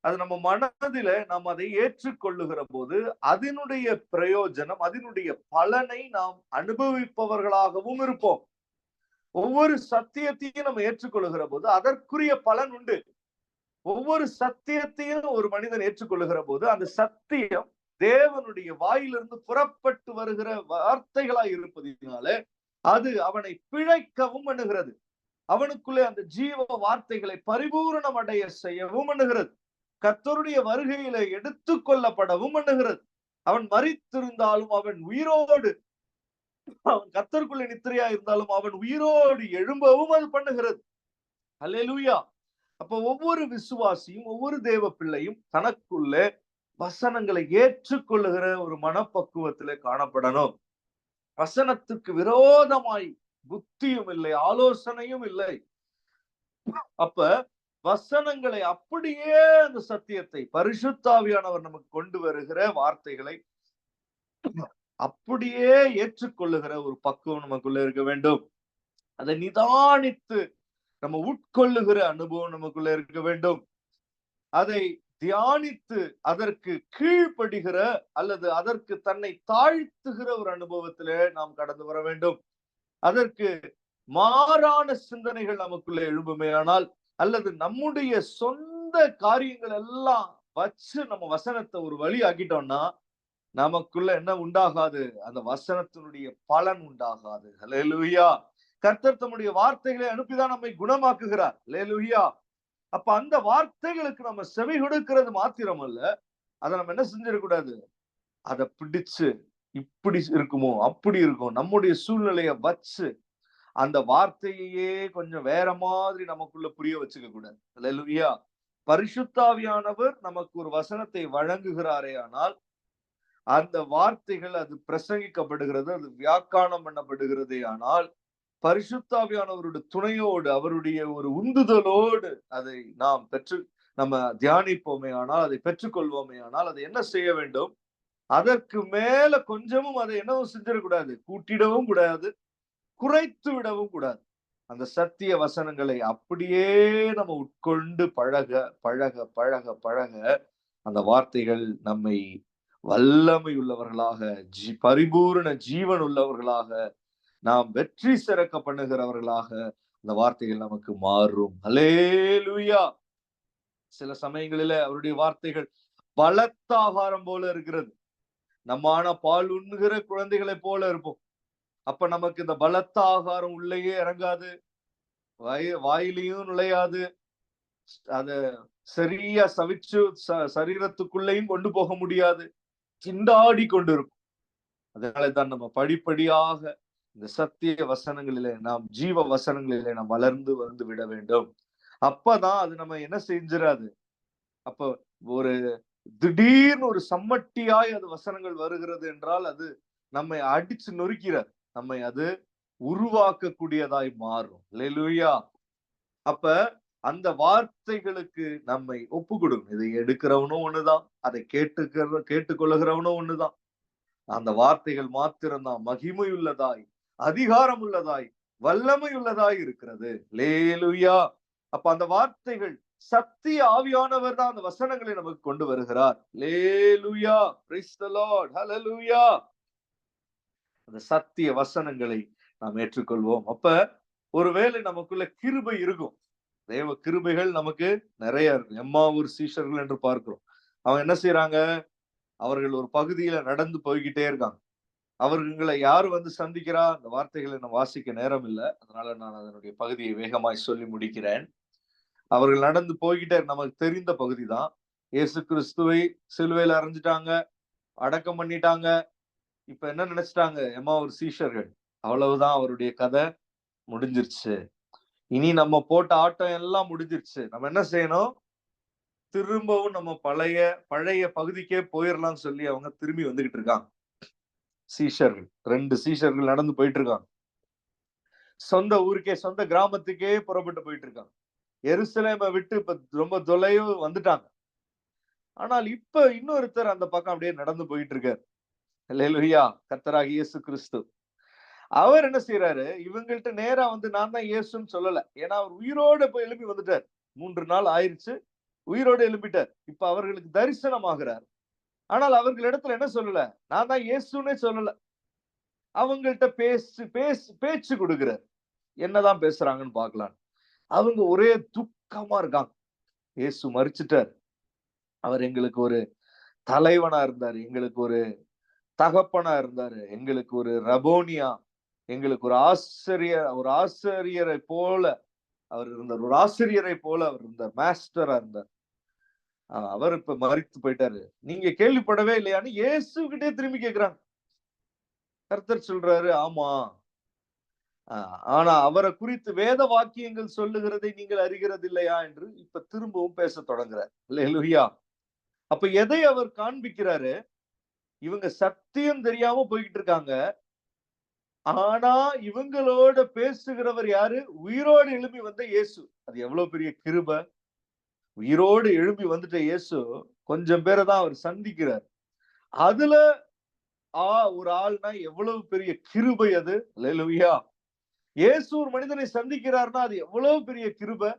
அது நம்ம மனதில நாம் அதை ஏற்றுக்கொள்ளுகிற போது அதனுடைய பிரயோஜனம், அதனுடைய பலனை நாம் அனுபவிப்பவர்களாகவும் இருப்போம். ஒவ்வொரு சத்தியத்தையும் நம்ம ஏற்றுக்கொள்ளுகிற போது அதற்குரிய பலன் உண்டு. ஒவ்வொரு சத்தியத்தையும் ஒரு மனிதன் ஏற்றுக்கொள்ளுகிற போது அந்த சத்தியம் தேவனுடைய வாயிலிருந்து புறப்பட்டு வருகிற வார்த்தைகளாய் இருப்பதினால அது அவனை பிழைக்கவும் பண்ணுகிறது. அவனுக்குள்ளே அந்த ஜீவ வார்த்தைகளை பரிபூரணம் அடைய செய்யவும் பண்ணுகிறது. கர்த்தருடைய வருகையில எடுத்துக் கொள்ளப்படவும் பண்ணுகிறது. அவன் மரித்திருந்தாலும் அவன் உயிரோடு, அவன் கர்த்தருக்குள்ளே நித்திரையா இருந்தாலும் அவன் உயிரோடு எழும்பவும் அது பண்ணுகிறது. அல்லேலூயா. அப்ப ஒவ்வொரு விசுவாசியும் ஒவ்வொரு தேவ பிள்ளையும் தனக்குள்ளே வசனங்களை ஏற்றுக்கொள்ளுகிற ஒரு மனப்பக்குவத்திலே காணப்படணும். வசனத்துக்கு விரோதமாய் புத்தியும் இல்லை, ஆலோசனையும் இல்லை. அப்ப வசனங்களை அப்படியே அந்த சத்தியத்தை பரிசுத்த ஆவியானவர் நமக்கு கொண்டு வருகிற வார்த்தைகளை அப்படியே ஏற்றுக்கொள்ளுகிற ஒரு பக்குவம் நமக்குள்ள இருக்க வேண்டும். அதை நிதானித்து நம்ம உட்கொள்ளுகிற அனுபவம் நமக்குள்ள இருக்க வேண்டும். அதை தியானித்து அதற்கு கீழ்ப்படுகிற அல்லது அதற்கு தன்னை தாழ்த்துகிற ஒரு அனுபவத்திலே நாம் கடந்து வர வேண்டும். அதற்கு மாறான சிந்தனைகள் நமக்குள்ள எழும்புமையானால் அல்லது நம்முடைய சொந்த காரியங்கள் எல்லாம் வச்சு நம்ம வசனத்தை ஒரு வழி ஆக்கிட்டோம்னா நமக்குள்ள என்ன உண்டாகாது? அந்த வசனத்தினுடைய பலன் உண்டாகாது. அல்லேலூயா. கர்த்தர் தம்முடைய வார்த்தைகளை அனுப்பிதான் நம்மை குணமாக்குகிறார். அல்லேலூயா. அப்ப அந்த வார்த்தைகளுக்கு நம்ம செவி கொடுக்கிறது மாத்திரம் அல்ல, அதை நம்ம என்ன செஞ்சிடக்கூடாது? அதை பிடிச்சு இப்படி இருக்குமோ அப்படி இருக்கும் நம்முடைய சூழ்நிலையை வச்சு அந்த வார்த்தையே கொஞ்சம் வேற மாதிரி நமக்குள்ள புரிய வச்சுக்க கூடாது. அல்லேலூயா. பரிசுத்தாவியானவர் நமக்கு ஒரு வசனத்தை வழங்குகிறாரே ஆனால் அந்த வார்த்தைகள் அது பிரசங்கிக்கப்படுகிறது, அது வியாக்கானம் பண்ணப்படுகிறதே ஆனால் பரிசுத்தாவியானவருடைய துணையோடு, அவருடைய ஒரு உந்துதலோடு அதை நாம் நம்ம தியானிப்போமே ஆனால், அதை பெற்றுக்கொள்வோமே ஆனால், அதை என்ன செய்ய வேண்டும்? அதற்கு மேல கொஞ்சமும் அதை என்னவும் செஞ்சிடக்கூடாது, கூட்டிடவும் கூடாது, குறைத்து விடவும் கூடாது. அந்த சத்திய வசனங்களை அப்படியே நம்ம உட்கொண்டு பழக பழக பழக பழக அந்த வார்த்தைகள் நம்மை வல்லமை உள்ளவர்களாக, பரிபூரண ஜீவன் உள்ளவர்களாக, நாம் வெற்றி சிறக்க பண்ணுகிறவர்களாக அந்த வார்த்தைகள் நமக்கு மாறும். அல்லேலூயா. சில சமயங்களில அவருடைய வார்த்தைகள் பலத்த ஆகாரம் போல இருக்கிறது. நம்ம பால் உண்ணுகிற குழந்தைகளை போல இருப்போம். அப்ப நமக்கு இந்த பலத்த ஆகாரம் உள்ளேயே இறங்காது, வாயிலையும் நுழையாது, அத சரியா சவிச்சு சரீரத்துக்குள்ளேயும் கொண்டு போக முடியாது, திண்டாடி கொண்டிருக்கும். அதனாலதான் நம்ம படிப்படியாக இந்த சத்திய வசனங்களிலே, நாம் ஜீவ வசனங்களிலே நாம் வளர்ந்து வந்து விட வேண்டும். அப்பதான் அது நம்ம என்ன செஞ்சிடாது. அப்ப ஒரு திடீர்னு ஒரு சம்மட்டியாய் அது வசனங்கள் வருகிறது என்றால் அது நம்மை அடிச்சு நொறுக்கிறார், நம்மை அது உருவாக்கக்கூடியதாய் மாறும். அல்லேலூயா. அப்ப அந்த வார்த்தைகளுக்கு நம்மை ஒப்பு கொடுக்கணும். இதை எடுக்கிறவனும் ஒண்ணுதான், அதை கேட்டுக்கொள்ளுகிறவனும் ஒண்ணுதான். அந்த வார்த்தைகள் மாத்திரம்தான் மகிமை உள்ளதாய், அதிகாரம் உள்ளதாய், வல்லமை உள்ளதாய் இருக்கிறது. அல்லேலூயா. அப்ப அந்த வார்த்தைகள், சத்திய ஆவியானவர் தான் அந்த வசனங்களை நமக்கு கொண்டு வருகிறார். Alleluia. Praise the lord. Hallelujah. அந்த சத்திய வசனங்களை நாம் ஏற்றுக்கொள்வோம். அப்ப ஒருவேளை நமக்குள்ள கிருபை இருக்கும், தேவ கிருபைகள் நமக்கு நிறைய இருக்கும். எம்மாவூர் சீஷர்கள் என்று பார்க்கிறோம். அவங்க என்ன செய்யறாங்க? அவர்கள் ஒரு பகுதியில நடந்து போய்கிட்டே இருக்காங்க. அவர்களை யாரு வந்து சந்திக்கிறா? அந்த வார்த்தைகளை நான் வாசிக்க நேரம் இல்லை, அதனால நான் அதனுடைய பகுதியை வேகமாய் சொல்லி முடிக்கிறேன். அவர்கள் நடந்து போய்கிட்டே, நமக்கு தெரிந்த பகுதி தான். இயேசு கிறிஸ்துவை சிலுவையில அறைஞ்சிட்டாங்க, அடக்கம் பண்ணிட்டாங்க. இப்ப என்ன நினைச்சிட்டாங்க எம்மாவூர் சீஷர்கள்? அவ்வளவுதான், அவருடைய கதை முடிஞ்சிருச்சு, இனி நம்ம போட்ட ஆட்டம் எல்லாம் முடிஞ்சிருச்சு, நம்ம என்ன செய்யணும்? திரும்பவும் நம்ம பழைய பகுதிக்கே போயிடலாம்னு சொல்லி அவங்க திரும்பி வந்துகிட்டு இருக்காங்க. சீஷர்கள், 2 சீஷர்கள் நடந்து போயிட்டு இருக்காங்க. சொந்த ஊருக்கே, சொந்த கிராமத்துக்கே புறப்பட்டு போயிட்டு இருக்காங்க. எருசலேமை விட்டு இப்ப ரொம்ப தொலைவு வந்துட்டாங்க. ஆனால் இப்ப இன்னொருத்தர் அந்த பக்கம் அப்படியே நடந்து போயிட்டு இருக்காரு. அல்லேலூயா. கர்த்தராகிய இயேசு கிறிஸ்து. அவர் என்ன செய்யறாரு? இவங்கள்ட்ட நேரா வந்து நான் தான் இயேசுன்னு சொல்லல. ஏன்னா அவர் உயிரோட போய் எழுப்பி வந்துட்டார். 3 நாள் ஆயிருச்சு, உயிரோடு எழுப்பிட்டார். இப்ப அவர்களுக்கு தரிசனமாகிறார். ஆனால் அவர்களிடத்துல என்ன சொல்லல? நான் தான் இயேசுன்னே சொல்லல. அவங்கள்ட்ட பேச்சு கொடுக்கிறார். என்னதான் பேசுறாங்கன்னு பார்க்கலாம். அவங்க ஒரே துக்கமா இருக்காங்க. இயேசு மரிச்சிட்டார். அவர் எங்களுக்கு ஒரு தலைவனா இருந்தாரு, எங்களுக்கு ஒரு தகப்பனா இருந்தாரு, எங்களுக்கு ஒரு ரபோனியா, எங்களுக்கு ஒரு ஆசிரியரை போல அவர் இருந்தார், ஒரு ஆசிரியரை போல அவர் இருந்தார், மாஸ்டரா இருந்தார். அவர் இப்ப மரித்து போயிட்டாரு, நீங்க கேள்விப்படவே இல்லையான்னு இயேசு கிட்டே திரும்பி கேட்கிறாங்க. கர்த்தர் சொல்றாரு, ஆமா, ஆனா அவரை குறித்து வேத வாக்கியங்கள் சொல்லுகிறதை நீங்கள் அறிகிறது இல்லையா என்று இப்ப திரும்பவும் பேச தொடங்குறார். அல்லேலூயா. அப்ப எதை அவர் காண்பிக்கிறாரு? இவங்க சத்தியம் தெரியாம போய்கிட்டு இருக்காங்க, ஆனா இவங்களோட பேசுகிறவர் யாரு? உயிரோடு எழுப்பி வந்த இயேசு. அது எவ்வளவு பெரிய கிருபை! உயிரோடு எழுப்பி வந்துட்ட இயேசு கொஞ்சம் பேரை தான் அவர் சந்திக்கிறார். அதுல ஒரு ஆள்னா எவ்வளவு பெரிய கிருபை அது. அல்லேலூயா. இயேசு ஒரு மனிதனை சந்திக்கிறார்னா அது எவ்வளவு பெரிய கிருபை.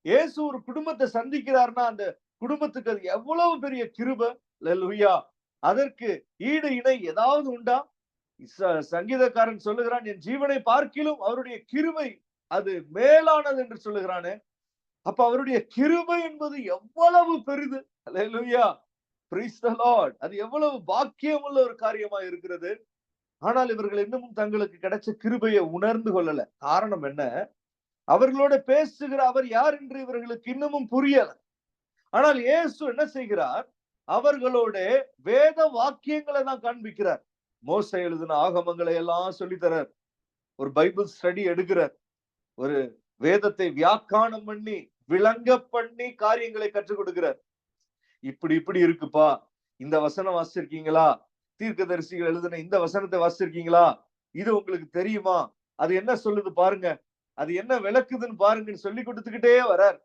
இயேசு ஒரு குடும்பத்தை சந்திக்கிறார்னா அந்த குடும்பத்துக்கு அது எவ்வளவு பெரிய கிருபை. அல்லேலூயா. அதற்கு ஈடு இணை ஏதாவது உண்டா? சங்கீதக்காரன் சொல்லுகிறான், என் ஜீவனை பார்க்கிலும் அவருடைய கிருபை அது மேலானது என்று சொல்லுகிறானே. அப்ப அவருடைய கிருபை என்பது எவ்வளவு பெரிது. அல்லேலூயா. Praise the lord. அது எவ்வளவு பாக்கியமுள்ள ஒரு காரியமா இருக்கிறது. ஆனால் இவர்கள் இன்னமும் தங்களுக்கு கிடைச்ச கிருபையை உணர்ந்து கொள்ளல. காரணம் என்ன? அவர்களோட பேசுகிற அவர் யார் என்று இவர்களுக்கு இன்னமும் புரியல. ஆனால் இயேசு என்ன செய்கிறார்? அவர்களோட வேத வாக்கியங்களை தான் காண்பிக்கிறார். மோசே எழுதின ஆகமங்களை எல்லாம் சொல்லித்தரார். ஒரு பைபிள் ஸ்டடி எடுக்கிறார், ஒரு வேதத்தை வியாக்கியானம் பண்ணி விளங்க பண்ணி காரியங்களை கற்றுக் கொடுக்கிறார். இப்படி இப்படி இருக்குப்பா, இந்த வசனம் வாசிச்சிருக்கீங்களா, தீர்க்கதரிசிகள் எழுதின இந்த வசனத்தை வாசிச்சிருக்கீங்களா, இது உங்களுக்கு தெரியுமா, அது என்ன சொல்லுது பாருங்க, அது என்ன விளக்குதுன்னு பாருங்கன்னு சொல்லி கொடுத்துக்கிட்டே வரார்.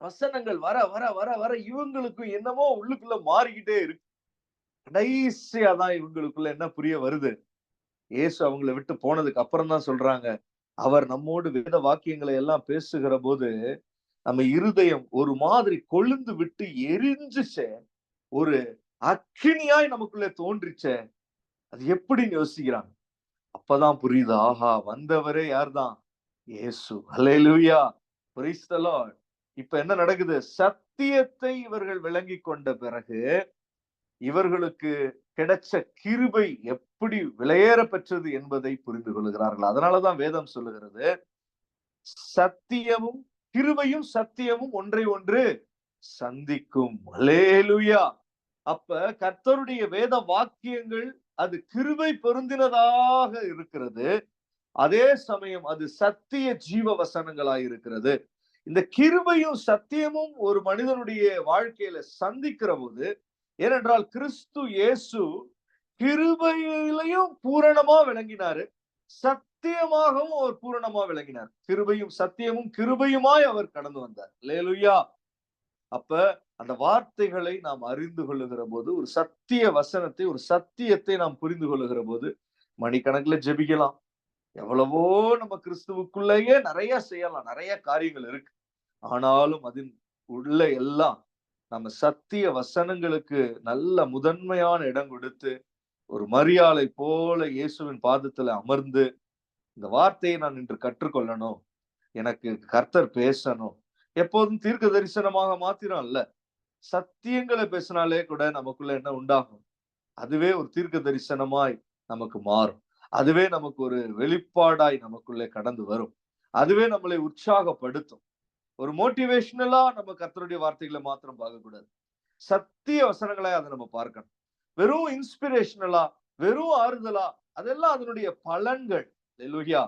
வசனங்கள் வர வர வர வர இவங்களுக்கும் என்னமோ உள்ளுக்குள்ள மாறிக்கிட்டே இருக்கு. கடைசியா தான் இவங்களுக்குள்ள என்ன புரிய வருது, இயேசு அவங்களை விட்டு போனதுக்கு அப்புறம் தான் சொல்றாங்க, அவர் நம்மோடு வேத வாக்கியங்களை எல்லாம் பேசுகிற போது நம்ம இருதயம் ஒரு மாதிரி கொழுந்து விட்டு எரிஞ்சுச்சே, ஒரு அக்கினியாய் நமக்குள்ளே தோன்றிச்சே, அது எப்படின்னு யோசிக்கிறாங்க. அப்பதான் புரியுது, ஆஹா, வந்தவரே யார்தான், இயேசு. அல்லேலூயா, பிரைஸ் தி லார்ட். இப்ப என்ன நடக்குது, சத்தியத்தை இவர்கள் விளங்கி கொண்ட பிறகு இவர்களுக்கு கிடைச்ச கிருபை எப்படி விலையேற பெற்றது என்பதை புரிந்து கொள்கிறார்கள். அதனாலதான் வேதம் சொல்லுகிறது, சத்தியமும் கிருபையும் சத்தியமும் ஒன்றை ஒன்று சந்திக்கும். அல்லேலூயா. அப்ப கர்த்தருடைய வேத வாக்கியங்கள் அது கிருபை பொருந்தினதாக இருக்கிறது, அதே சமயம் அது சத்திய ஜீவ வசனங்களாய் இருக்கிறது. இந்த கிருபையும் சத்தியமும் ஒரு மனிதனுடைய வாழ்க்கையில சந்திக்கிற போது, ஏனென்றால் கிறிஸ்து இயேசு கிருபையிலையும் பூரணமா விளங்கினாரு, சத்தியமாகவும் அவர் பூரணமா விளங்கினார். கிருபையும் சத்தியமும் கிருபையுமாய் அவர் கடந்து வந்தார். அல்லேலூயா. அப்ப அந்த வார்த்தைகளை நாம் அறிந்து கொள்ளுகிற போது, ஒரு சத்திய வசனத்தை, ஒரு சத்தியத்தை நாம் புரிந்து கொள்ளுகிற போது மணிக்கணக்குல ஜெபிக்கலாம், எவ்வளவோ நம்ம கிறிஸ்துவுக்குள்ளேயே நிறைய செய்யலாம், நிறைய காரியங்கள் இருக்கு. ஆனாலும் அதன் உள்ள எல்லாம் நம்ம சத்திய வசனங்களுக்கு நல்ல முதன்மையான இடம் கொடுத்து, ஒரு மரியாதை போல இயேசுவின் பாதத்துல அமர்ந்து, இந்த வார்த்தையை நான் இன்று கற்றுக்கொள்ளணும், எனக்கு கர்த்தர் பேசணும். எப்போதும் தீர்க்க தரிசனமாக மாத்திரம் அல்ல, சத்தியங்களை பேசினாலே கூட நமக்குள்ள என்ன உண்டாகும், அதுவே ஒரு தீர்க்க தரிசனமாய் நமக்கு மாறும். அதுவே நமக்கு ஒரு வெளிப்பாடாய் நமக்குள்ளே கடந்து வரும். அதுவே நம்மளை உற்சாகப்படுத்தும். ஒரு மோட்டிவேஷனலா நம்ம கர்த்தருடைய வார்த்தைகளை மாத்திரம் பார்க்க கூடாது, சத்திய வசனங்களை அதை நம்ம பார்க்கணும். வெறும் இன்ஸ்பிரேஷனலா, வெறும் ஆறுதலா, அதெல்லாம் அதனுடைய பலன்கள். அல்லேலூயா.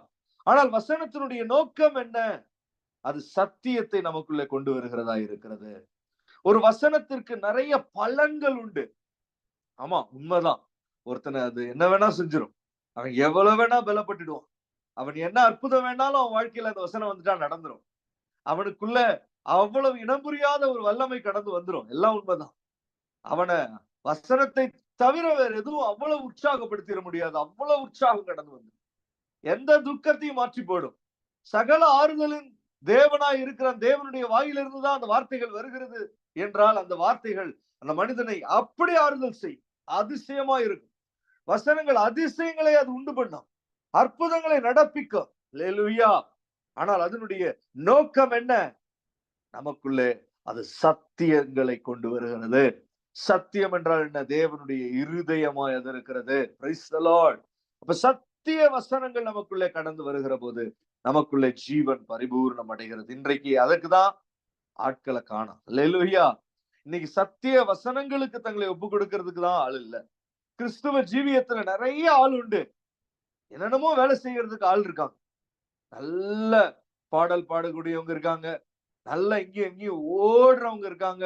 ஆனால் வசனத்தினுடைய நோக்கம் என்ன, அது சத்தியத்தை நமக்குள்ளே கொண்டு வருகிறதா இருக்கிறது. ஒரு வசனத்திற்கு நிறைய பலன்கள் உண்டு. ஆமா, உண்மைதான். ஒருத்தனை அது என்ன வேணா செஞ்சிடும், அவன் எவ்வளவு வேணா பலப்பட்டுடுவான், அவன் என்ன அற்புதம் வேணாலும் அவன் வாழ்க்கையில அந்த வசனம் வந்துட்டா நடந்துரும். அவனுக்குள்ள அவ்வளவு இனம் புரியாத ஒரு வல்லமை கடந்து வந்துரும். எல்லாம் உண்மைதான். அவனை வசனத்தை தவிர வேற எதுவும் அவ்வளவு உற்சாகப்படுத்திட முடியாது, அவ்வளவு உற்சாகம் கடந்து வந்து எந்த துக்கத்தையும் மாற்றி போடும். சகல ஆறுதலின் தேவனாய் இருக்கிற தேவனுடைய வாயிலிருந்து தான் அந்த வார்த்தைகள் வருகிறது என்றால், அந்த வார்த்தைகள் அந்த மனிதனை அப்படி ஆறுதல் செய்யும், அதிசயமா இருக்கும். வசனங்கள் அதிசயங்களை அது உண்டு பண்ணும், அற்புதங்களை நடப்பிக்கும். அல்லேலூயா. ஆனால் அதனுடைய நோக்கம் என்ன, நமக்குள்ளே அது சத்தியங்களை கொண்டு வருகிறது. சத்தியம் என்றால் என்ன, தேவனுடைய இருதயமாய் அது இருக்கிறது. Price the lord. அப்ப சத்திய வசனங்கள் நமக்குள்ளே கடந்து வருகிற போது நமக்குள்ளே ஜீவன் பரிபூர்ணம் அடைகிறது. இன்றைக்கு அதுக்குதான் ஆட்களை காணோம். அல்லேலூயா. இன்னைக்கு சத்திய வசனங்களுக்கு தங்களை ஒப்பு கொடுக்கிறதுக்கு தான் ஆள் இல்ல. கிறிஸ்துவ ஜீவியத்துல நிறைய ஆள் உண்டு, என்னென்னமோ வேலை செய்யறதுக்கு ஆள் இருக்காங்க. நல்ல பாடல் பாடக்கூடியவங்க இருக்காங்க, நல்ல இங்கேயும் எங்கேயும் ஓடுறவங்க இருக்காங்க,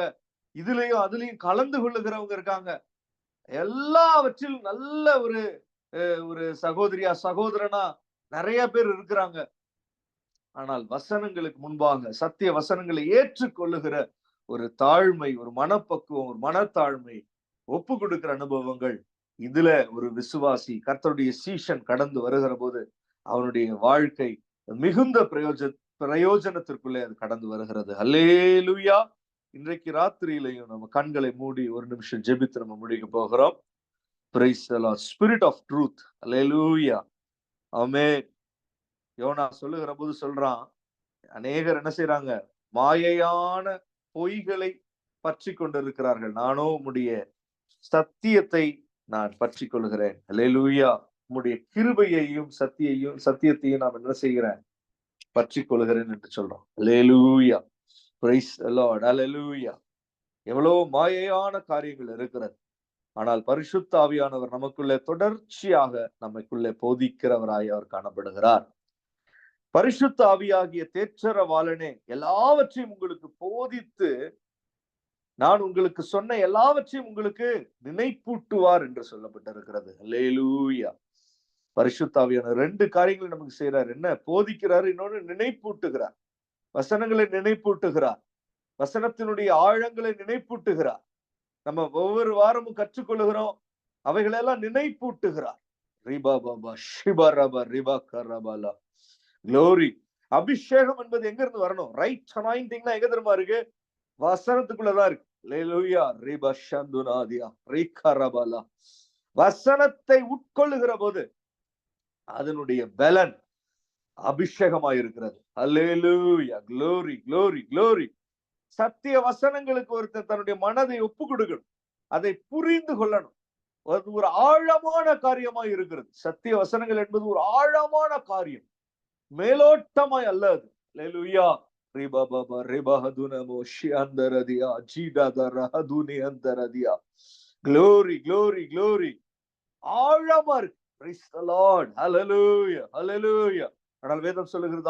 இதுலயும் அதுலயும் கலந்து கொள்ளுகிறவங்க இருக்காங்க. எல்லாவற்றிலும் நல்ல ஒரு ஒரு சகோதரியா சகோதரனா நிறைய பேர் இருக்கிறாங்க. ஆனால் வசனங்களுக்கு முன்பாக சத்திய வசனங்களை ஏற்றுக்கொள்ளுகிற ஒரு தாழ்மை, ஒரு மனப்பக்குவம், ஒரு மனத்தாழ்மை, ஒப்பு கொடுக்கிற அனுபவங்கள், இதுல ஒரு விசுவாசி கர்த்தருடைய சீஷன் கடந்து வருகிற போது அவனுடைய வாழ்க்கை மிகுந்த பிரயோஜனத்திற்குள்ளே அது கடந்து வருகிறது. அல்லேலூயா. இன்றைக்கு ராத்திரியிலையும் நம்ம கண்களை மூடி ஒரு நிமிஷம் ஜெபித்து நம்ம முடிக்க போகிறோம். Praise the lord. Spirit of truth. Hallelujah. Amen. யோனா சொல்லுகிற போது சொல்றான், அநேகர் என்ன செய்யறாங்க, மாயையான பொய்களை பற்றி கொண்டிருக்கிறார்கள், நானோ உம்முடைய சத்தியத்தை நான் பற்றி கொள்கிறேன். அல்லேலூயா. உம்முடைய கிருபையையும் சத்தியத்தையும் நான் என்ன செய்கிறேன், பற்றி கொள்கிறேன் என்று சொல்றோம். Alleluia. Praise the lord. Alleluia. எவ்வளவு மாயையான காரியங்கள் இருக்கிறது, ஆனால் பரிசுத்த ஆவியானவர் நமக்குள்ளே தொடர்ச்சியாக நமக்குள்ளே போதிக்கிறவராய் அவர் காணப்படுகிறார். பரிசுத்த ஆவியாகிய தேற்றரவாளனே எல்லாவற்றையும் உங்களுக்கு போதித்து நான் உங்களுக்கு சொன்ன எல்லாவற்றையும் உங்களுக்கு நினைப்பூட்டுவார் என்று சொல்லப்பட்டிருக்கிறது. அல்லேலூயா. பரிசுத்த ஆவியானவர் 2 காரியங்களை நமக்கு செய்யறார். என்ன? போதிக்கிறார், இன்னொன்று நினைப்பூட்டுகிறார். வசனங்களை நினைப்பூட்டுகிறார், வசனத்தினுடைய ஆழங்களை நினைப்பூட்டுகிறார். நம்ம ஒவ்வொரு வாரமும் கற்றுக்கொள்ளுகிறோம், அவைகளெல்லாம் நினைப்பூட்டுகிறார். ரிபா பாபா ஷிபா ரபா ரிபா கரபாலா. க்ளோரி. அபிஷேகம் என்பது எங்க இருந்து வரணும்? ரைட் அனாயிண்டிங்னா எங்க தெரியுமா இருக்கு? வசனத்துக்குள்ளதான் இருக்கு. அல்லேலூயா. ரிபா ஷந்துனாதியா ரிகா ரபாலா. வசனத்தை உட்கொள்ளுகிற போது அதனுடைய பலன் அபிஷேகமாயிருக்கிறது. அல்லேலூயா. Glory glory glory. சத்திய வசனங்களுக்கு ஒருத்தர் தன்னுடைய மனதை ஒப்பு கொடுக்கணும், அதை புரிந்து கொள்ளணும். அது ஒரு ஆழமான காரியமாய் இருக்கிறது. சத்திய வசனங்கள் என்பது ஒரு ஆழமான காரியம், மேலோட்டமாய் அல்ல அது. அல்லேலூயா. ரிபா பாபா ரிபா ஹதுனமோ ஷியந்தரதியா ஜீடாதரஹதுனி அந்தரதியா. Glory glory glory. ஆழமா இருக்கு. Praise the Lord. Hallelujah. Hallelujah. ஆனால் வேதம் சொல்லுகிறது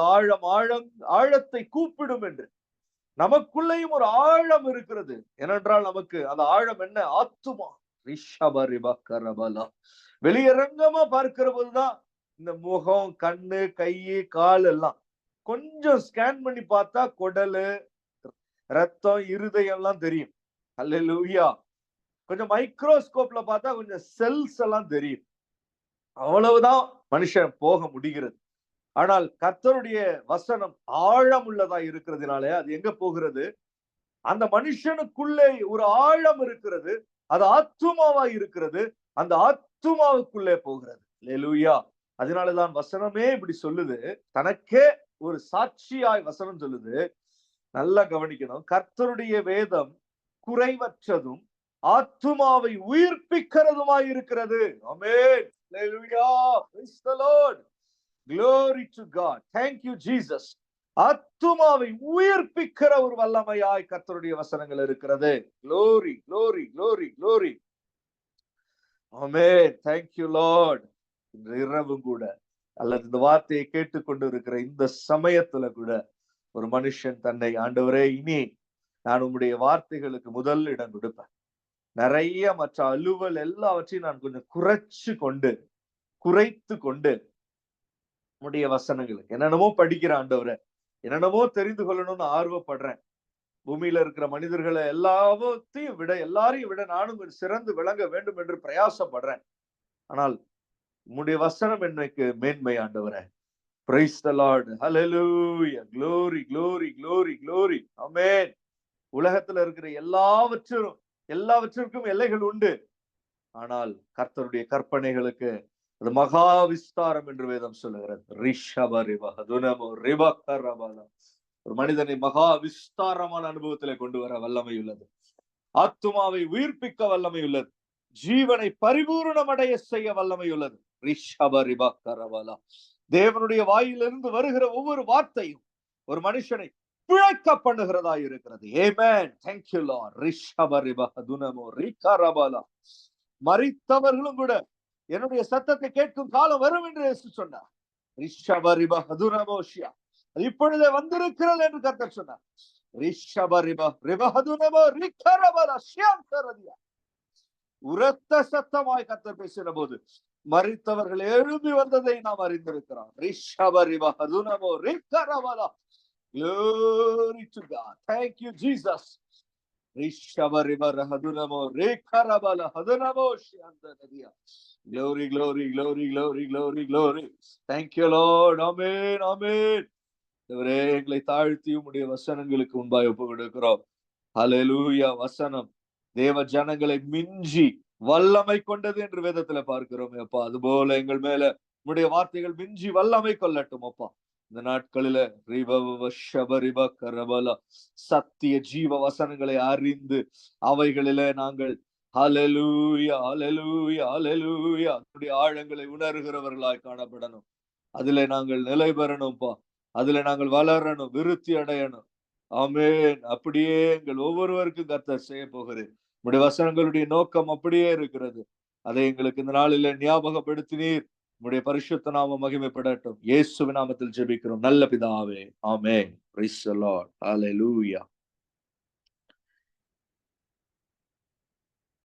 ஆழத்தை கூப்பிடும் என்று. நமக்குள்ளேயும் ஒரு ஆழம் இருக்கிறது. ஏனென்றால் நமக்கு அந்த ஆழம் என்ன? ஆத்துமா. வெளியரங்கமா பார்க்கிற போதுதான் இந்த முகம், கண்ணு, கை, கால் எல்லாம் கொஞ்சம் ஸ்கேன் பண்ணி பார்த்தா குடலு, ரத்தம், இருதயம் எல்லாம் தெரியும். அல்லேலூயா. கொஞ்சம் மைக்ரோஸ்கோப்ல பார்த்தா கொஞ்சம் செல்ஸ் எல்லாம் தெரியும். அவ்வளவுதான் மனுஷன் போக முடிகிறது. ஆனால் கர்த்தருடைய வசனம் ஆழம் உள்ளதா இருக்கிறதுனாலே அது எங்க போகிறது? அந்த மனுஷனுக்குள்ளே ஒரு ஆழம் இருக்கிறது, அது ஆத்துமாவா இருக்கிறது, அந்த ஆத்துமாவுக்குள்ளே போகிறது. அல்லேலூயா. அதனாலதான் வசனமே இப்படி சொல்லுது, தனக்கே ஒரு சாட்சியாய் வசனம் சொல்லுது. நல்லா கவனிக்கணும். கர்த்தருடைய வேதம் குறைவற்றதும் ஆத்துமாவை உயிர்ப்பிக்கிறதுமாய் இருக்கிறது. ஆமென். Hallelujah. Praise the Lord. Glory to God. Thank you Jesus. ஆத்துமாவை உயிர்ப்பிக்கிற ஒரு வல்லமையாய் கர்த்தருடைய வசனங்கள் இருக்கிறது. Glory, glory, glory, glory. Amen. Thank you Lord. இந்த இரவும் கூட அல்லது இந்த வார்த்தையை கேட்டுக்கொண்டு இருக்கிற இந்த சமயத்துல கூட ஒரு மனுஷன் தன்னை, ஆண்டவரே, இனி நான் உம்முடைய வார்த்தைகளுக்கு முதல் இடம் கொடுப்பேன். நிறைய மற்ற அலுவல் எல்லாவற்றையும் நான் கொஞ்சம் குறைத்து கொண்டு உம்முடைய வசனங்களுக்கு என்னென்னமோ படிக்கிறேன் ஆண்டவரே, என்னென்னமோ தெரிந்து கொள்ளணும்னு ஆர்வப்படுறேன். பூமியில இருக்கிற மனிதர்களை எல்லாரையும் விட நானும் சிறந்து விளங்க வேண்டும் என்று பிரயாசப்படுறேன். ஆனால் உம்முடைய வசனம் எனக்கு மேன்மை ஆண்டவரே. Praise the Lord. Hallelujah. Glory, glory, glory, glory. Amen. உலகத்துல இருக்கிற எல்லாவற்றிற்கும் எல்லைகள் உண்டு. ஆனால் கர்த்தருடைய கற்பனைகளுக்கு அது மகா விஸ்தாரம் என்று வேதம் சொல்லுகிறது. ஒரு மனிதனை மகா விஸ்தாரமான அனுபவத்திலே கொண்டு வர வல்லமை உள்ளது. ஆத்துமாவை உயிர்ப்பிக்க வல்லமை உள்ளது. ஜீவனை பரிபூரணமடைய செய்ய வல்லமை உள்ளது. தேவனுடைய வாயிலிருந்து வருகிற ஒவ்வொரு வார்த்தையும் ஒரு மனுஷனை பிழைக்க பண்ணுகிறதா இருக்கிறது. ஆமென். Thank you Lord. மரித்தவர்களும் கூட என்னுடைய சத்தத்தை கேட்கும் காலம் வரும் என்று இயேசு சொன்னார். அது இப்பொழுதே வந்திருக்கிறது என்று கர்த்தர் சொன்னார். உரத்த சத்தமாய் கர்த்தர் பேசின போது மரித்தவர்கள் எழும்பி வந்ததை நாம் அறிந்திருக்கிறோம். Glory to God. Thank you Jesus. Glory, glory, glory, glory, glory, glory. Thank you Lord. Amen, amen. எங்களை தாழ்த்தி உம்முடைய வசனங்களுக்கு முன்பாய் ஒப்பு கொடுக்கிறோம். ஹல்லேலூயா. வசனம் தேவ ஜனங்களை மிஞ்சி வல்லமை கொண்டது என்று வேதத்துல பார்க்கிறோம் அப்பா. அதுபோல எங்கள் மேல உம்முடைய வார்த்தைகள் மிஞ்சி வல்லமை கொள்ளட்டும் அப்பா. இந்த நாட்களில சத்திய ஜீவ வசனங்களை அறிந்து அவைகளில நாங்கள் ஹல்லேலூயா ஹல்லேலூயா ஹல்லேலூயா அதனுடைய ஆழங்களை உணர்கிறவர்களாய் காணப்படணும். அதுல நாங்கள் நிலை பெறணும்ப்பா. அதுல நாங்கள் வளரணும், விருத்தி அடையணும். ஆமென். அப்படியே எங்கள் ஒவ்வொருவருக்கும் கர்த்தர் செய்ய போகிறேன். உம்முடைய வசனங்களுடைய நோக்கம் அப்படியே இருக்கிறது. அதை எங்களுக்கு இந்த நாளில் ஞாபகப்படுத்தினீர். உம்முடைய பரிசுத்த நாமம் மகிமைப்படட்டும். இயேசுவின் நாமத்தில் ஜெபிக்கிறோம் நல்ல பிதாவே. Amen. Praise the lord. Hallelujah.